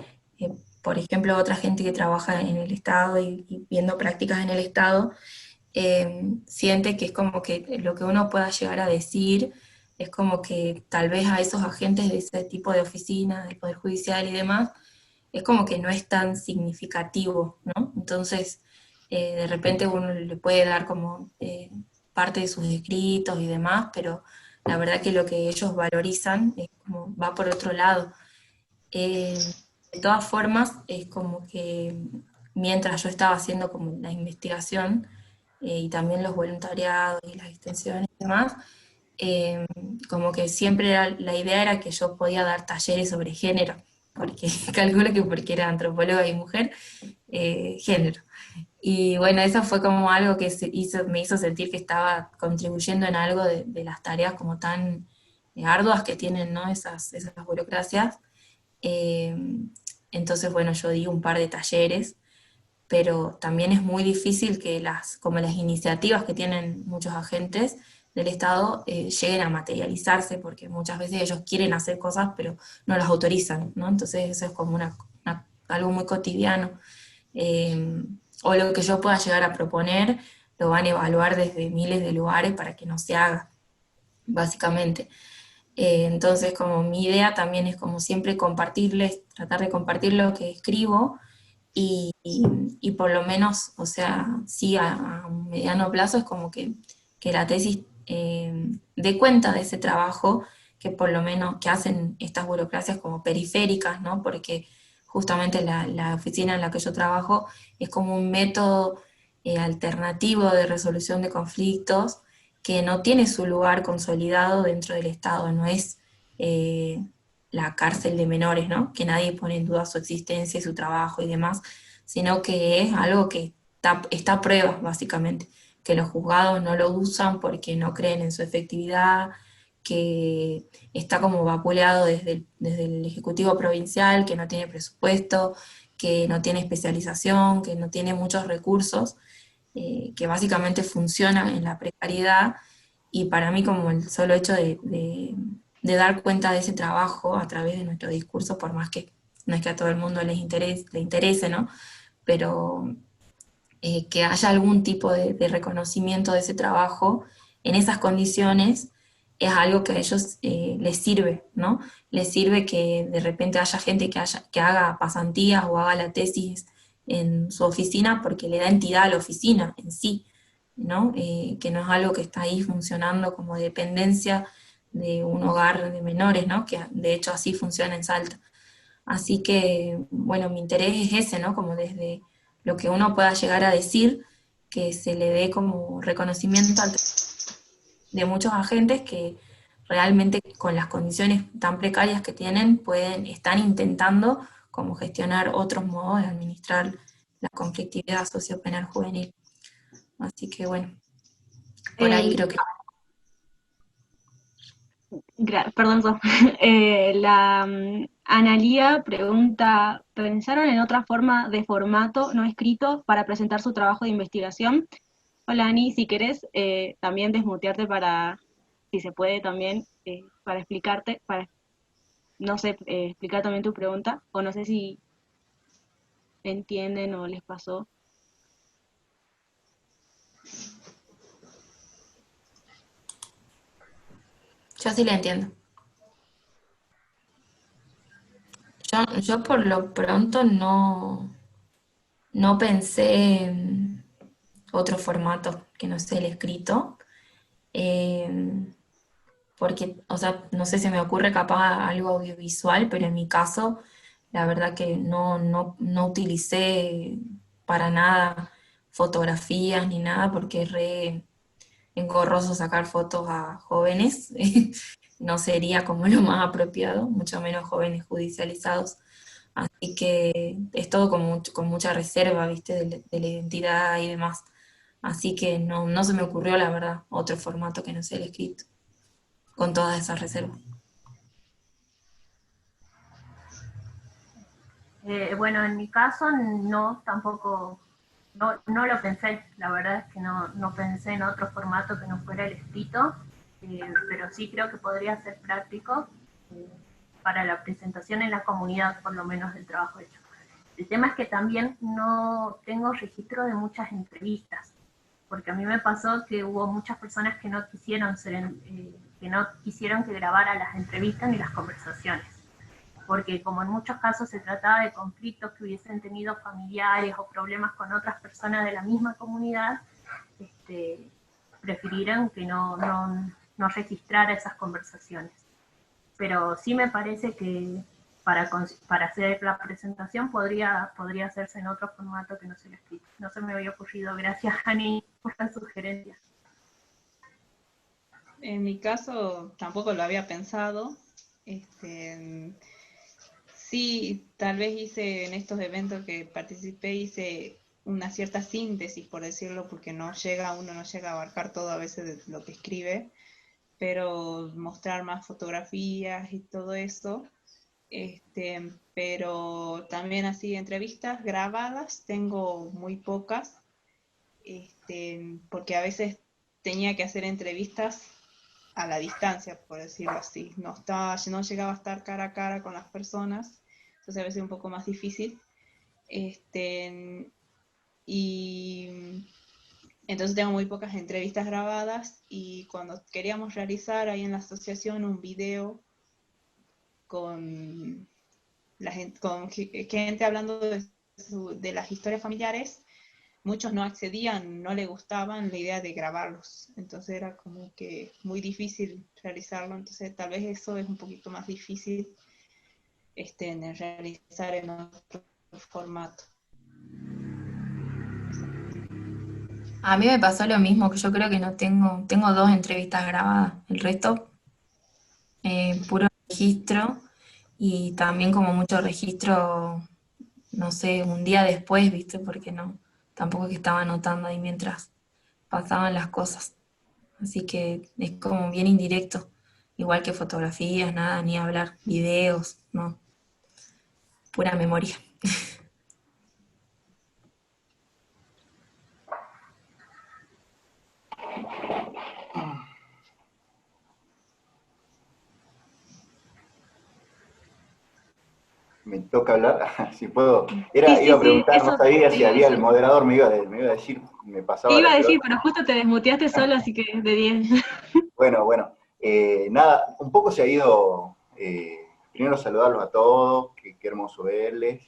por ejemplo, otra gente que trabaja en el Estado y viendo prácticas en el Estado, siente que es como que lo que uno pueda llegar a decir es como que tal vez a esos agentes de ese tipo de oficinas, del Poder Judicial y demás, es como que no es tan significativo, ¿no? Entonces, de repente uno le puede dar como parte de sus escritos y demás, pero la verdad que lo que ellos valorizan es como, va por otro lado. De todas formas, es como que mientras yo estaba haciendo como la investigación y también los voluntariados y las extensiones y demás, como que siempre la idea era que yo podía dar talleres sobre género, porque calculo que porque era antropóloga y mujer, género. Y bueno, eso fue como algo que me hizo sentir que estaba contribuyendo en algo de las tareas como tan arduas que tienen, ¿no? esas burocracias. Entonces, bueno, yo di un par de talleres, pero también es muy difícil que como las iniciativas que tienen muchos agentes del Estado lleguen a materializarse, porque muchas veces ellos quieren hacer cosas, pero no las autorizan, ¿no? Entonces eso es como algo muy cotidiano. O lo que yo pueda llegar a proponer, lo van a evaluar desde miles de lugares para que no se haga, básicamente. Entonces, como mi idea también es como siempre tratar de compartir lo que escribo, y por lo menos, o sea, sí a un mediano plazo es como que la tesis dé cuenta de ese trabajo que por lo menos que hacen estas burocracias como periféricas, ¿no? Porque justamente la oficina en la que yo trabajo es como un método alternativo de resolución de conflictos que no tiene su lugar consolidado dentro del Estado, no es la cárcel de menores, ¿no? Que nadie pone en duda su existencia y su trabajo y demás, sino que es algo que está a prueba, básicamente, que los juzgados no lo usan porque no creen en su efectividad, que está como vapuleado desde el Ejecutivo Provincial, que no tiene presupuesto, que no tiene especialización, que no tiene muchos recursos, que básicamente funciona en la precariedad, y para mí como el solo hecho de dar cuenta de ese trabajo a través de nuestro discurso, por más que no es que a todo el mundo le interese, ¿no? Pero que haya algún tipo de reconocimiento de ese trabajo en esas condiciones, es algo que a ellos les sirve, ¿no? Les sirve que de repente haya gente que haga pasantías o haga la tesis en su oficina porque le da entidad a la oficina en sí, ¿no? Que no es algo que está ahí funcionando como dependencia de un hogar de menores, ¿no? Que de hecho así funciona en Salta. Así que, bueno, mi interés es ese, ¿no? Como desde lo que uno pueda llegar a decir, que se le dé como reconocimiento de muchos agentes que realmente con las condiciones tan precarias que tienen, están intentando como gestionar otros modos de administrar la conflictividad sociopenal juvenil. Así que bueno, por ahí creo que... Perdón, Sof. Analía pregunta, ¿pensaron en otra forma de formato no escrito para presentar su trabajo de investigación? Hola, Ani, si querés también desmutearte para, si se puede también, para explicarte, no sé, explicar también tu pregunta, o no sé si entienden o les pasó. Yo sí la entiendo. Yo por lo pronto no pensé en otro formato que no sea el escrito, porque, o sea, no sé, se me ocurre capaz algo audiovisual, pero en mi caso, la verdad que no utilicé para nada fotografías ni nada, porque es re engorroso sacar fotos a jóvenes, no sería como lo más apropiado, mucho menos jóvenes judicializados. Así que es todo con mucha reserva, ¿viste? De la identidad y demás. Así que no se me ocurrió, la verdad, otro formato que no sea el escrito, con todas esas reservas. Bueno, en mi caso no, tampoco, no lo pensé, la verdad es que no pensé en otro formato que no fuera el escrito, pero sí creo que podría ser práctico para la presentación en la comunidad, por lo menos del trabajo hecho. El tema es que también no tengo registro de muchas entrevistas, porque a mí me pasó que hubo muchas personas que no quisieron que grabara las entrevistas ni las conversaciones, porque como en muchos casos se trataba de conflictos que hubiesen tenido familiares o problemas con otras personas de la misma comunidad, prefirieron que no registrara esas conversaciones. Pero sí me parece que para hacer la presentación podría hacerse en otro formato que no sea el escrito. No se me había ocurrido. Gracias, Ani, por la sugerencia. En mi caso tampoco lo había pensado. Sí, tal vez hice en estos eventos que participé, hice una cierta síntesis, por decirlo, porque uno no llega a abarcar todo a veces de lo que escribe, pero mostrar más fotografías y todo eso. Pero también así entrevistas grabadas tengo muy pocas, porque a veces tenía que hacer entrevistas a la distancia, por decirlo así. No llegaba a estar cara a cara con las personas, entonces a veces es un poco más difícil. Y entonces tengo muy pocas entrevistas grabadas, y cuando queríamos realizar ahí en la asociación un video con gente hablando de las historias familiares, muchos no accedían, no les gustaban la idea de grabarlos, entonces era como que muy difícil realizarlo, entonces tal vez eso es un poquito más difícil en realizar en otro formato. A mí me pasó lo mismo, que yo creo que no tengo 2 entrevistas grabadas, el resto puro registro, y también como mucho registro, no sé, un día después, ¿viste? Porque tampoco es que estaba anotando ahí mientras pasaban las cosas. Así que es como bien indirecto, igual que fotografías, nada, ni hablar, videos, no, pura memoria. Me toca hablar, si puedo. Iba a preguntar, no sabía si había el moderador, me iba a decir, me pasaba. Iba a decir, pero justo te desmuteaste solo, así que de 10. Bueno, Nada, un poco se ha ido, primero saludarlos a todos, qué hermoso verles,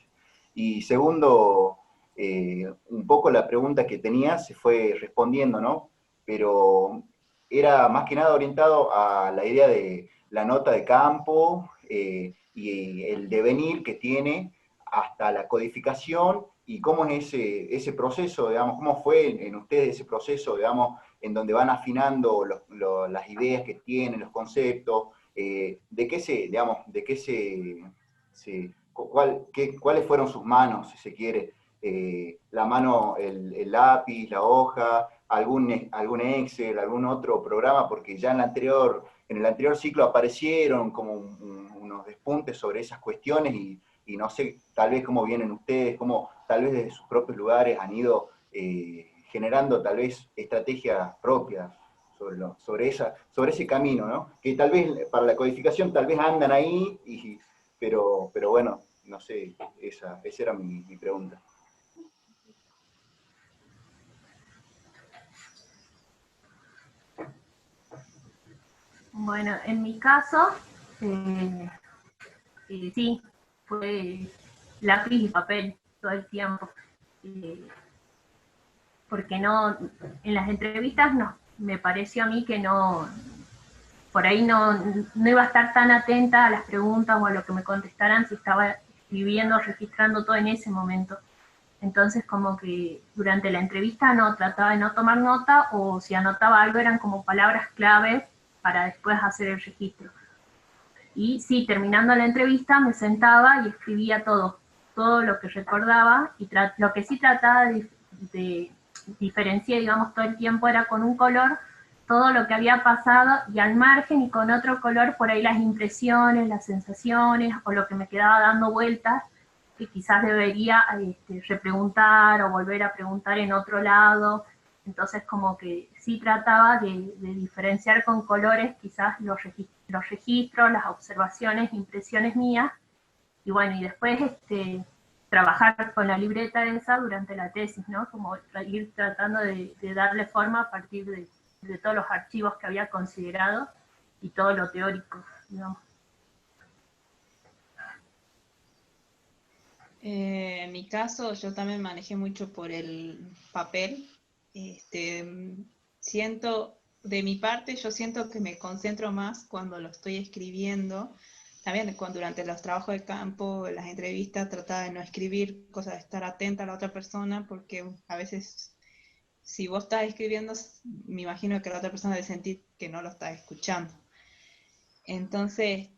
y segundo, un poco la pregunta que tenía se fue respondiendo, ¿no? Pero era más que nada orientado a la idea de la nota de campo y el devenir que tiene hasta la codificación y cómo es ese proceso, digamos, cómo fue en ustedes ese proceso, digamos, en donde van afinando las ideas que tienen, los conceptos, de qué se, digamos, de qué cuáles fueron sus manos, si se quiere, la mano, el lápiz, la hoja, algún Excel, algún otro programa, porque ya en el anterior ciclo aparecieron como unos despuntes sobre esas cuestiones y no sé, tal vez cómo vienen ustedes, cómo tal vez desde sus propios lugares han ido generando tal vez estrategias propias sobre ese camino, ¿no? Que tal vez para la codificación tal vez andan ahí, pero bueno, no sé, esa era mi pregunta. Bueno, en mi caso, sí, fue lápiz y papel todo el tiempo. Porque no, en las entrevistas no, me pareció a mí que no, por ahí no iba a estar tan atenta a las preguntas o a lo que me contestaran si estaba escribiendo, registrando todo en ese momento. Entonces como que durante la entrevista no trataba de no tomar nota, o si anotaba algo eran como palabras claves para después hacer el registro. Y sí, terminando la entrevista me sentaba y escribía todo lo que recordaba, y lo que sí trataba de diferenciar, digamos, todo el tiempo era con un color todo lo que había pasado, y al margen y con otro color por ahí las impresiones, las sensaciones, o lo que me quedaba dando vueltas, que quizás debería repreguntar o volver a preguntar en otro lado. Entonces como que sí trataba de diferenciar con colores quizás los registros, las observaciones, impresiones mías, y bueno, y después trabajar con la libreta esa durante la tesis, ¿no? Como ir tratando de darle forma a partir de todos los archivos que había considerado y todo lo teórico, digamos. En mi caso, yo también manejé mucho por el papel. De mi parte, yo siento que me concentro más cuando lo estoy escribiendo. También durante los trabajos de campo, las entrevistas, trataba de no escribir, cosa de estar atenta a la otra persona, porque a veces si vos estás escribiendo, me imagino que la otra persona debe sentir que no lo está escuchando. Entonces,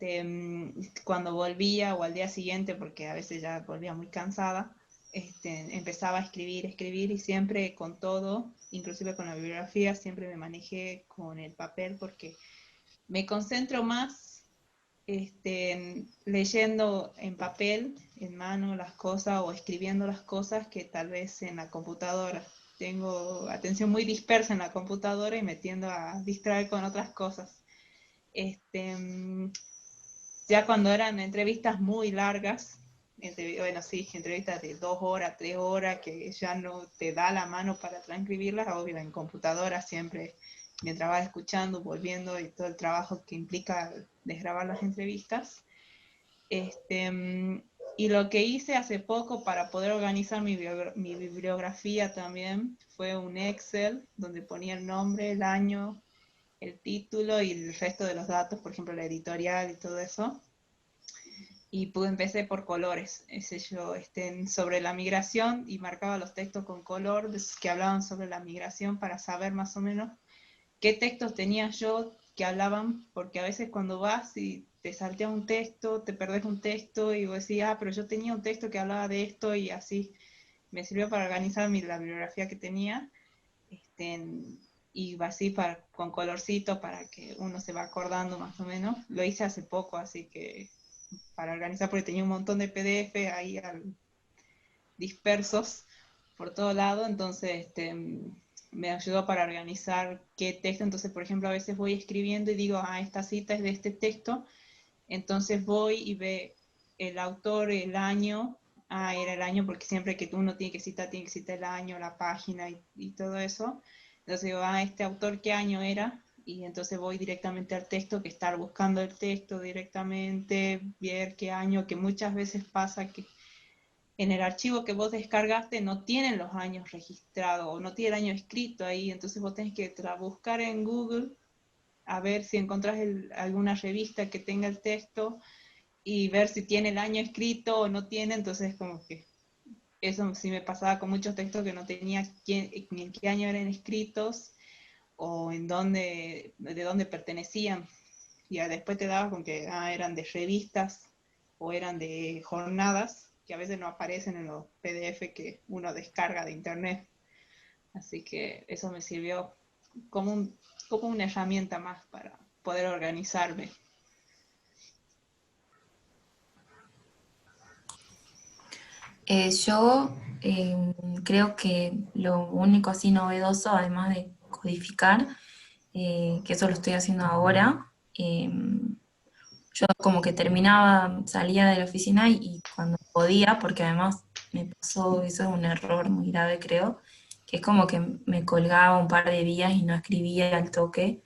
cuando volvía o al día siguiente, porque a veces ya volvía muy cansada, empezaba a escribir y siempre con todo, inclusive con la bibliografía, siempre me manejé con el papel porque me concentro más leyendo en papel, en mano las cosas o escribiendo las cosas que tal vez en la computadora. Tengo atención muy dispersa en la computadora y me tiendo a distraer con otras cosas. Ya cuando eran entrevistas muy largas, entrevistas de 2 horas, 3 horas, que ya no te da la mano para transcribirlas, obvio, en computadora siempre, mientras vas escuchando, volviendo y todo el trabajo que implica desgrabar las entrevistas. Y lo que hice hace poco para poder organizar mi bibliografía también fue un Excel donde ponía el nombre, el año, el título y el resto de los datos, por ejemplo la editorial y todo eso. Y empecé por colores, sobre la migración, y marcaba los textos con color que hablaban sobre la migración para saber más o menos qué textos tenía yo que hablaban, porque a veces cuando vas y te saltea un texto, te perdés un texto y vos decís, pero yo tenía un texto que hablaba de esto, y así me sirvió para organizar la bibliografía que tenía, y así con colorcito para que uno se va acordando más o menos. Lo hice hace poco, así que para organizar, porque tenía un montón de PDF ahí dispersos por todo lado, entonces me ayudó para organizar qué texto. Entonces, por ejemplo, a veces voy escribiendo y digo, esta cita es de este texto, entonces voy y ve el autor, el año, era el año, porque siempre que uno tiene que citar el año, la página y todo eso. Entonces digo, este autor, ¿qué año era? y entonces voy directamente al texto, que estar buscando el texto directamente, ver qué año, que muchas veces pasa que en el archivo que vos descargaste no tienen los años registrados, o no tiene el año escrito ahí, entonces vos tenés que buscar en Google a ver si encontrás alguna revista que tenga el texto y ver si tiene el año escrito o no tiene, entonces como que eso sí me pasaba con muchos textos que no tenía ni en qué año eran escritos o en dónde, de dónde pertenecían. Y ya después te dabas con que eran de revistas o eran de jornadas, que a veces no aparecen en los PDF que uno descarga de internet. Así que eso me sirvió como una herramienta más para poder organizarme. Yo creo que lo único así novedoso, además de codificar, que eso lo estoy haciendo ahora, yo como que terminaba, salía de la oficina y cuando podía, porque además me pasó, eso es un error muy grave creo, que es como que me colgaba un par de días y no escribía al toque,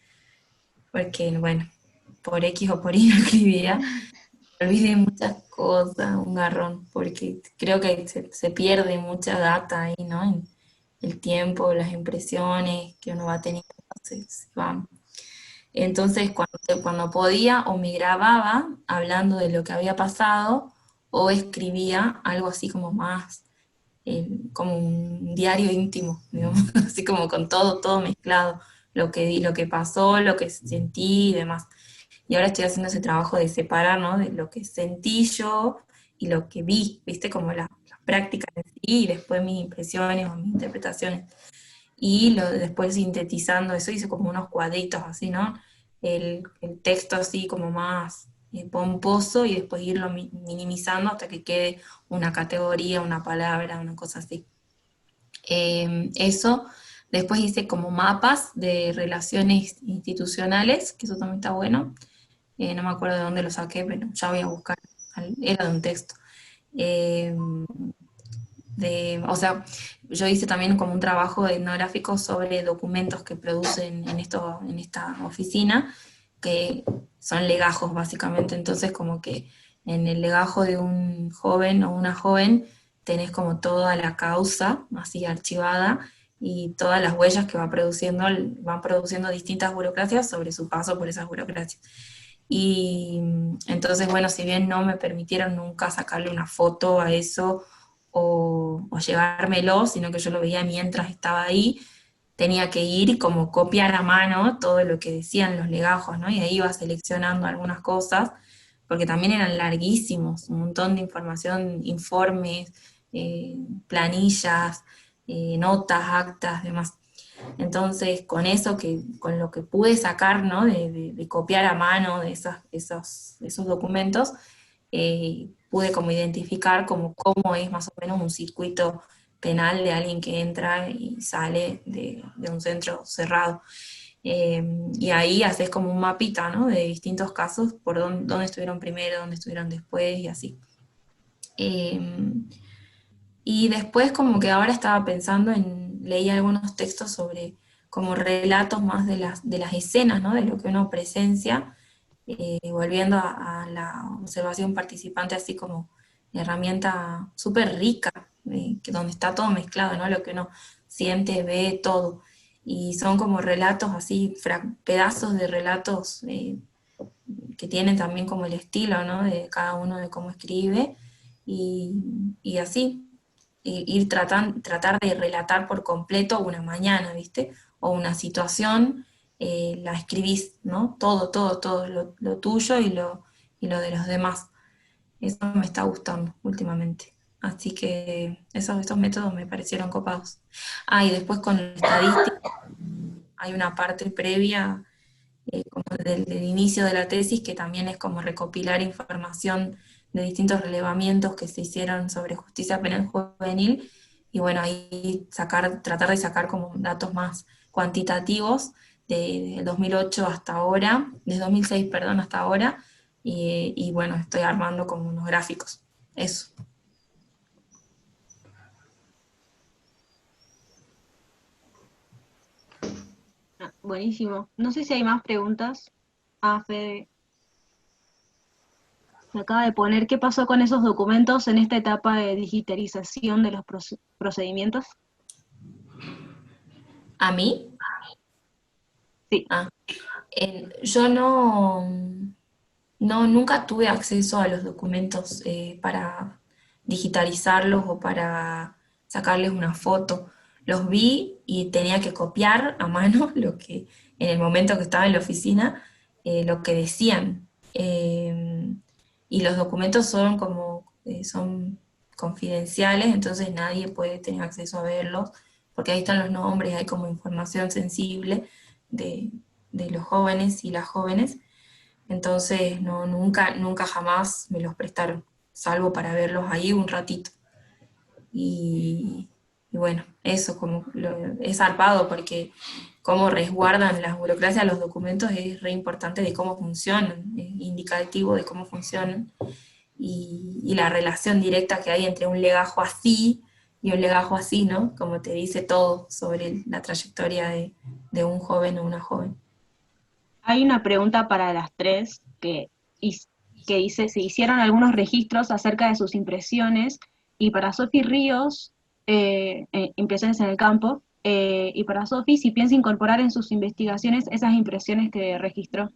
porque bueno, por X o por Y no escribía, me olvidé muchas cosas, un garrón, porque creo que se pierde mucha data ahí, ¿no? El tiempo, las impresiones que uno va teniendo, se van. Entonces, cuando podía, o me grababa hablando de lo que había pasado, o escribía algo así como más, como un diario íntimo, digamos, así como con todo mezclado, lo que lo que pasó, lo que sentí y demás. Y ahora estoy haciendo ese trabajo de separar, ¿no? De lo que sentí yo y lo que vi, ¿viste? Como las prácticas en sí y después mis impresiones o mis interpretaciones y después sintetizando eso, hice como unos cuadritos así, ¿no? El texto así como más pomposo y después irlo minimizando hasta que quede una categoría, una palabra, una cosa así. Eso, después hice como mapas de relaciones institucionales, que eso también está bueno. No me acuerdo de dónde lo saqué, pero ya voy a buscar, era de un texto. Eh, o sea, yo hice también como un trabajo etnográfico sobre documentos que producen en esta oficina, que son legajos básicamente, entonces como que en el legajo de un joven o una joven tenés como toda la causa así archivada y todas las huellas que van produciendo distintas burocracias sobre su paso por esas burocracias. Y entonces, bueno, si bien no me permitieron nunca sacarle una foto a eso, o llevármelo, sino que yo lo veía mientras estaba ahí, tenía que ir y como copiar a mano todo lo que decían los legajos, ¿no? Y ahí iba seleccionando algunas cosas, porque también eran larguísimos, un montón de información, informes, planillas, notas, actas, demás. Entonces, con eso, con lo que pude sacar, ¿no? De copiar a mano de esos documentos, pude como identificar como cómo es más o menos un circuito penal de alguien que entra y sale de un centro cerrado. Y ahí haces como un mapita, ¿no? De distintos casos, por dónde estuvieron primero, dónde estuvieron después y así. Y después como que ahora estaba pensando leí algunos textos sobre como relatos más de las escenas, ¿no? De lo que uno presencia, volviendo a la observación participante así como herramienta súper rica, donde está todo mezclado, ¿no? Lo que uno siente, ve, todo. Y son como relatos así, pedazos de relatos que tienen también como el estilo, ¿no? De cada uno de cómo escribe, y así, tratar de relatar por completo una mañana, ¿viste? O una situación, la escribís, ¿no? Todo, lo tuyo y lo de los demás. Eso me está gustando últimamente. Así que esos métodos me parecieron copados. Ah, y después con el estadístico hay una parte previa, como del inicio de la tesis, que también es como recopilar información de distintos relevamientos que se hicieron sobre justicia penal juvenil, y bueno, ahí tratar de sacar como datos más cuantitativos desde 2008 hasta ahora, desde 2006, perdón, hasta ahora, y bueno, estoy armando como unos gráficos, eso. Buenísimo. No sé si hay más preguntas. Ah, Fede, me acaba de poner qué pasó con esos documentos en esta etapa de digitalización de los procedimientos. ¿A mí? Sí. Ah, yo nunca tuve acceso a los documentos para digitalizarlos o para sacarles una foto. Los vi y tenía que copiar a mano lo que, en el momento que estaba en la oficina, lo que decían. Y los documentos son son confidenciales, entonces nadie puede tener acceso a verlos, porque ahí están los nombres, hay como información sensible de, de los jóvenes y las jóvenes. Entonces, no, nunca jamás me los prestaron, salvo para verlos ahí un ratito. Y bueno, eso es zarpado porque cómo resguardan las burocracias los documentos es re importante de cómo funcionan, es indicativo de cómo funcionan. Y la relación directa que hay entre un legajo así y un legajo así, ¿no? Como te dice todo sobre la trayectoria de un joven o una joven. Hay una pregunta para las tres que dice, ¿se hicieron algunos registros acerca de sus impresiones? Y para Sofi Ríos, impresiones en el campo, y para Sofi, si piensa incorporar en sus investigaciones esas impresiones que registró,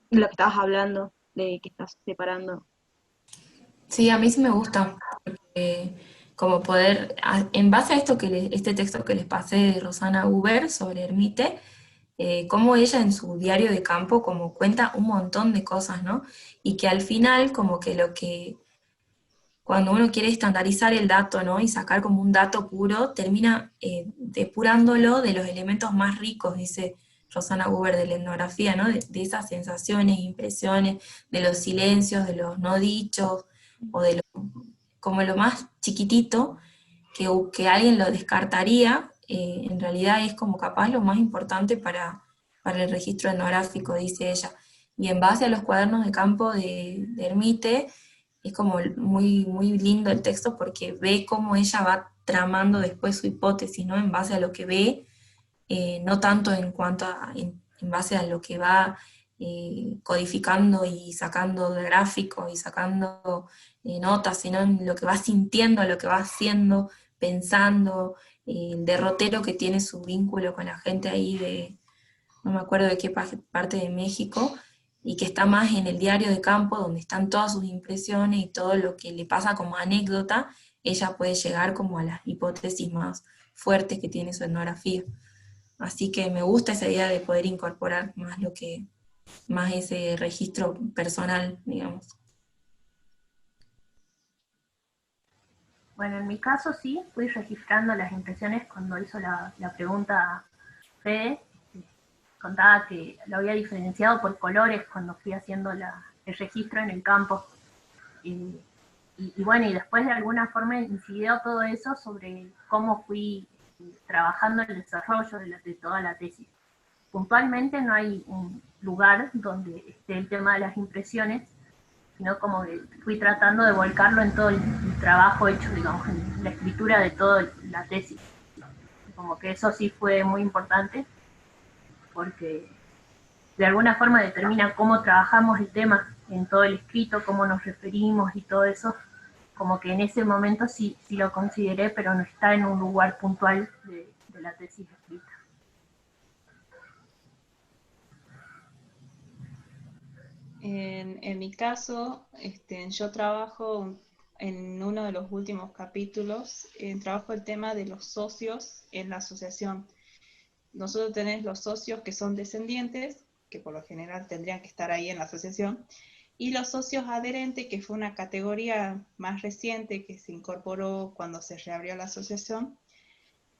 de lo que estabas hablando, de que estás separando. Sí, a mí sí me gusta, porque como poder, en base a este texto que les pasé de Rosana Huber sobre Hermite, cómo ella en su diario de campo como cuenta un montón de cosas, ¿no? Y que al final como que cuando uno quiere estandarizar el dato, ¿no? Y sacar como un dato puro, termina depurándolo de los elementos más ricos, dice Rosana Huber, de la etnografía, ¿no? De esas sensaciones, impresiones, de los silencios, de los no dichos, o de como lo más chiquitito, que alguien lo descartaría, en realidad es como capaz lo más importante para el registro etnográfico, dice ella. Y en base a los cuadernos de campo de Hermite, es como muy lindo el texto porque ve cómo ella va tramando después su hipótesis, ¿no? En base a lo que ve, no tanto en base a lo que va codificando y sacando de gráficos y sacando notas, sino en lo que va sintiendo, lo que va haciendo, pensando, el derrotero que tiene su vínculo con la gente ahí no me acuerdo de qué parte de México, y que está más en el diario de campo, donde están todas sus impresiones y todo lo que le pasa como anécdota, ella puede llegar como a las hipótesis más fuertes que tiene su etnografía. Así que me gusta esa idea de poder incorporar más ese registro personal, digamos. Bueno, en mi caso sí, fui registrando las impresiones cuando hizo la pregunta Fede. Contaba que lo había diferenciado por colores cuando fui haciendo el registro en el campo. Y bueno, y después de alguna forma incidió todo eso sobre cómo fui trabajando el desarrollo de toda la tesis. Puntualmente no hay un lugar donde esté el tema de las impresiones, sino como que fui tratando de volcarlo en todo el trabajo hecho, digamos, en la escritura de toda la tesis. Como que eso sí fue muy importante, porque de alguna forma determina cómo trabajamos el tema en todo el escrito, cómo nos referimos y todo eso. Como que en ese momento sí lo consideré, pero no está en un lugar puntual de la tesis escrita. En mi caso, yo trabajo en uno de los últimos capítulos, trabajo el tema de los socios en la asociación. Nosotros tenemos los socios que son descendientes, que por lo general tendrían que estar ahí en la asociación, y los socios adherentes, que fue una categoría más reciente que se incorporó cuando se reabrió la asociación,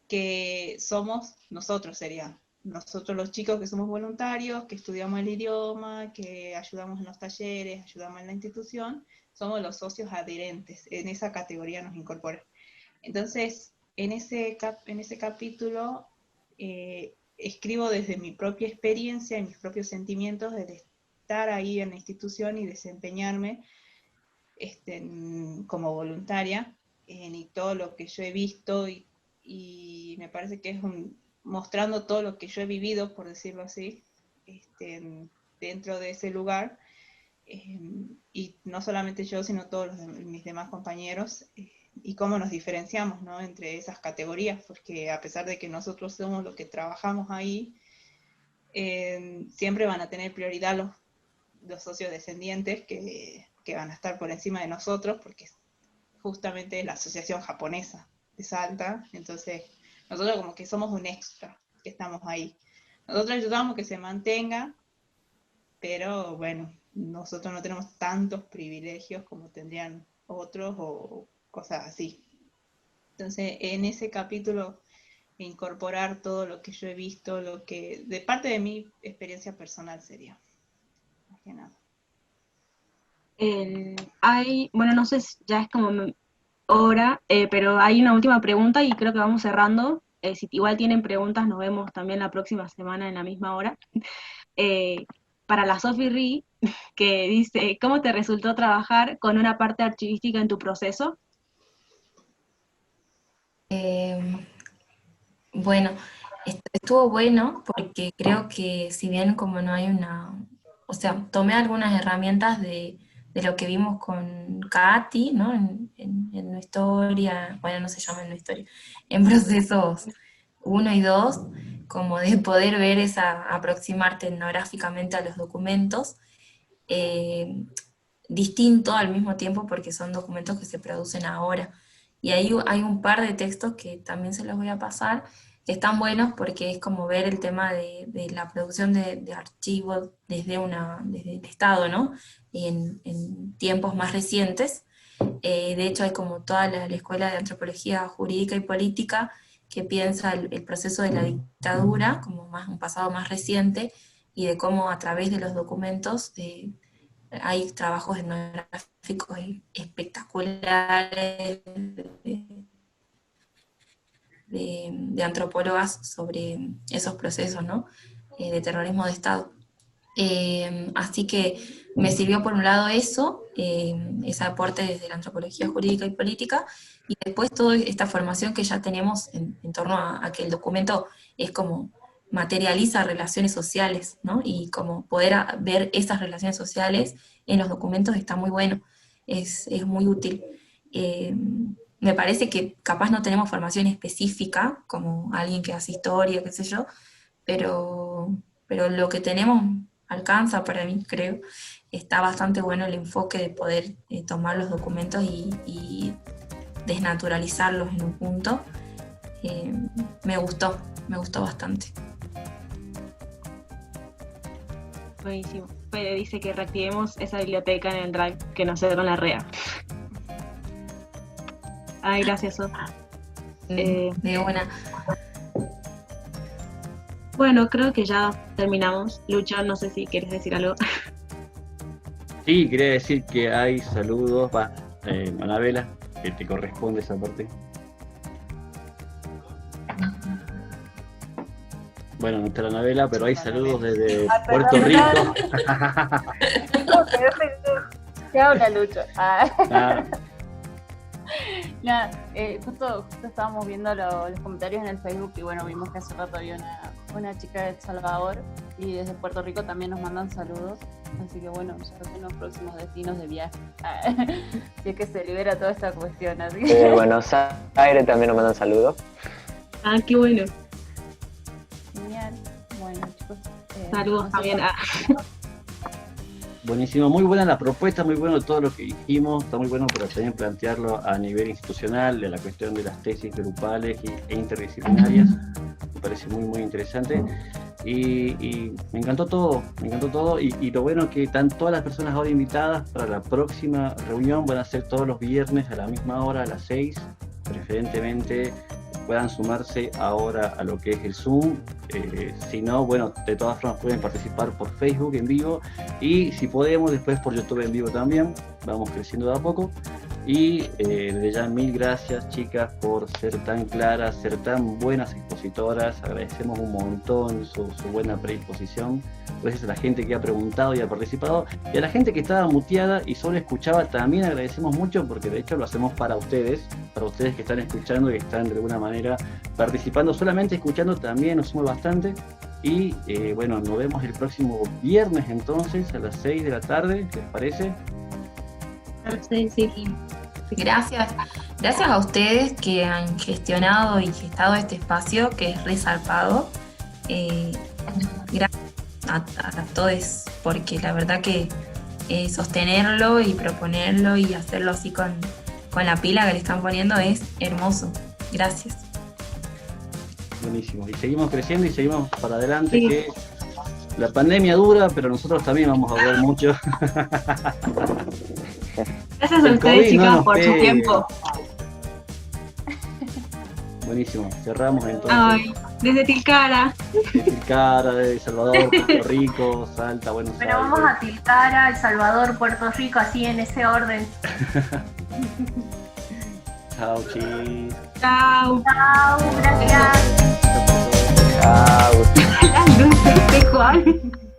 que somos nosotros, serían nosotros los chicos que somos voluntarios, que estudiamos el idioma, que ayudamos en los talleres, ayudamos en la institución, somos los socios adherentes, en esa categoría nos incorporan. Entonces, en ese capítulo escribo desde mi propia experiencia y mis propios sentimientos de estar ahí en la institución y desempeñarme como voluntaria y todo lo que yo he visto y me parece que es mostrando todo lo que yo he vivido, por decirlo así, dentro de ese lugar, y no solamente yo, sino todos mis demás compañeros, y cómo nos diferenciamos, ¿no?, entre esas categorías, porque a pesar de que nosotros somos los que trabajamos ahí, siempre van a tener prioridad los socios descendientes que van a estar por encima de nosotros, porque justamente es la asociación japonesa de Salta, entonces nosotros como que somos un extra, que estamos ahí. Nosotros ayudamos que se mantenga, pero bueno, nosotros no tenemos tantos privilegios como tendrían otros o cosas así. Entonces, en ese capítulo, incorporar todo lo que yo he visto, lo que de parte de mi experiencia personal sería, más que nada. Bueno, no sé si ya es como hora, pero hay una última pregunta y creo que vamos cerrando. Si igual tienen preguntas, nos vemos también la próxima semana en la misma hora. Para la Sophie Ri, que dice, ¿cómo te resultó trabajar con una parte archivística en tu proceso? Bueno, estuvo bueno porque creo que si bien como no hay o sea, tomé algunas herramientas de lo que vimos con Katy, ¿no? En No Historia, bueno, no se llama en No Historia, en procesos 1 y 2, como de poder ver aproximarte etnográficamente a los documentos, distinto al mismo tiempo porque son documentos que se producen ahora. Y ahí hay un par de textos que también se los voy a pasar, que están buenos porque es como ver el tema de la producción de archivos desde el Estado, ¿no? En tiempos más recientes. De hecho, hay como toda la Escuela de Antropología Jurídica y Política que piensa el proceso de la dictadura como un pasado más reciente, y de cómo a través de los documentos hay trabajos etnográficos espectaculares de antropólogas sobre esos procesos, ¿no? De terrorismo de Estado. Así que me sirvió por un lado ese aporte desde la antropología jurídica y política, y después toda esta formación que ya tenemos en torno a que el documento es como materializa relaciones sociales, ¿no? Y como poder ver esas relaciones sociales en los documentos está muy bueno, es muy útil. Me parece que capaz no tenemos formación específica, como alguien que hace historia, qué sé yo, pero lo que tenemos alcanza para mí, creo. Está bastante bueno el enfoque de poder tomar los documentos y desnaturalizarlos en un punto. Me gustó bastante. Buenísimo. Fede dice que reactivemos esa biblioteca en el Drive que nos cedieron la REA. Ay, gracias, Sof. De buena. Bueno, creo que ya terminamos. Lucho, no sé si quieres decir algo. Sí, quería decir que hay saludos, Anabela, que te corresponde esa parte. Bueno, no está la Anabela, pero hay saludos desde Puerto Rico. ¿Qué habla Lucho? Nada, justo estábamos viendo los comentarios en el Facebook y bueno, vimos que hace rato había una chica de El Salvador y desde Puerto Rico también nos mandan saludos, así que bueno, ya son los próximos destinos de viaje, si es que se libera toda esta cuestión. Así que... Buenos Aires también nos mandan saludos. Ah, qué bueno. Genial, bueno chicos. Saludos también a... Buenísimo, muy buena la propuesta, muy bueno todo lo que dijimos, está muy bueno para también plantearlo a nivel institucional, de la cuestión de las tesis grupales e interdisciplinarias, me parece muy muy interesante y me encantó todo y lo bueno que están todas las personas ahora invitadas para la próxima reunión, van a ser todos los viernes a la misma hora, a las 6, preferentemente puedan sumarse ahora a lo que es el Zoom, si no, bueno, de todas formas pueden participar por Facebook en vivo y si podemos después por YouTube en vivo también, vamos creciendo de a poco, Y desde ya 1000 gracias, chicas, por ser tan claras, ser tan buenas expositoras. Agradecemos un montón su buena predisposición. Gracias a la gente que ha preguntado y ha participado. Y a la gente que estaba muteada y solo escuchaba, también agradecemos mucho, porque de hecho lo hacemos para ustedes que están escuchando y que están de alguna manera participando. Solamente escuchando también nos suma bastante. Y bueno, nos vemos el próximo viernes entonces a las 6 de la tarde, ¿les parece? Sí. Gracias a ustedes que han gestionado y gestado este espacio, que es resarpado. Gracias a todos, porque la verdad que sostenerlo y proponerlo y hacerlo así con la pila que le están poniendo es hermoso. Gracias. Buenísimo. Y seguimos creciendo y seguimos para adelante, sí. Que la pandemia dura, pero nosotros también vamos a ver mucho. Gracias a ustedes, chicos, por su tiempo. Buenísimo. Cerramos entonces. Ay, desde Tilcara. De Salvador, Puerto Rico, Salta, Buenos Aires. Pero vamos a Tilcara, El Salvador, Puerto Rico, así en ese orden. Chao, chis. Chao. Chao, gracias. Chao. Las luces de Juan.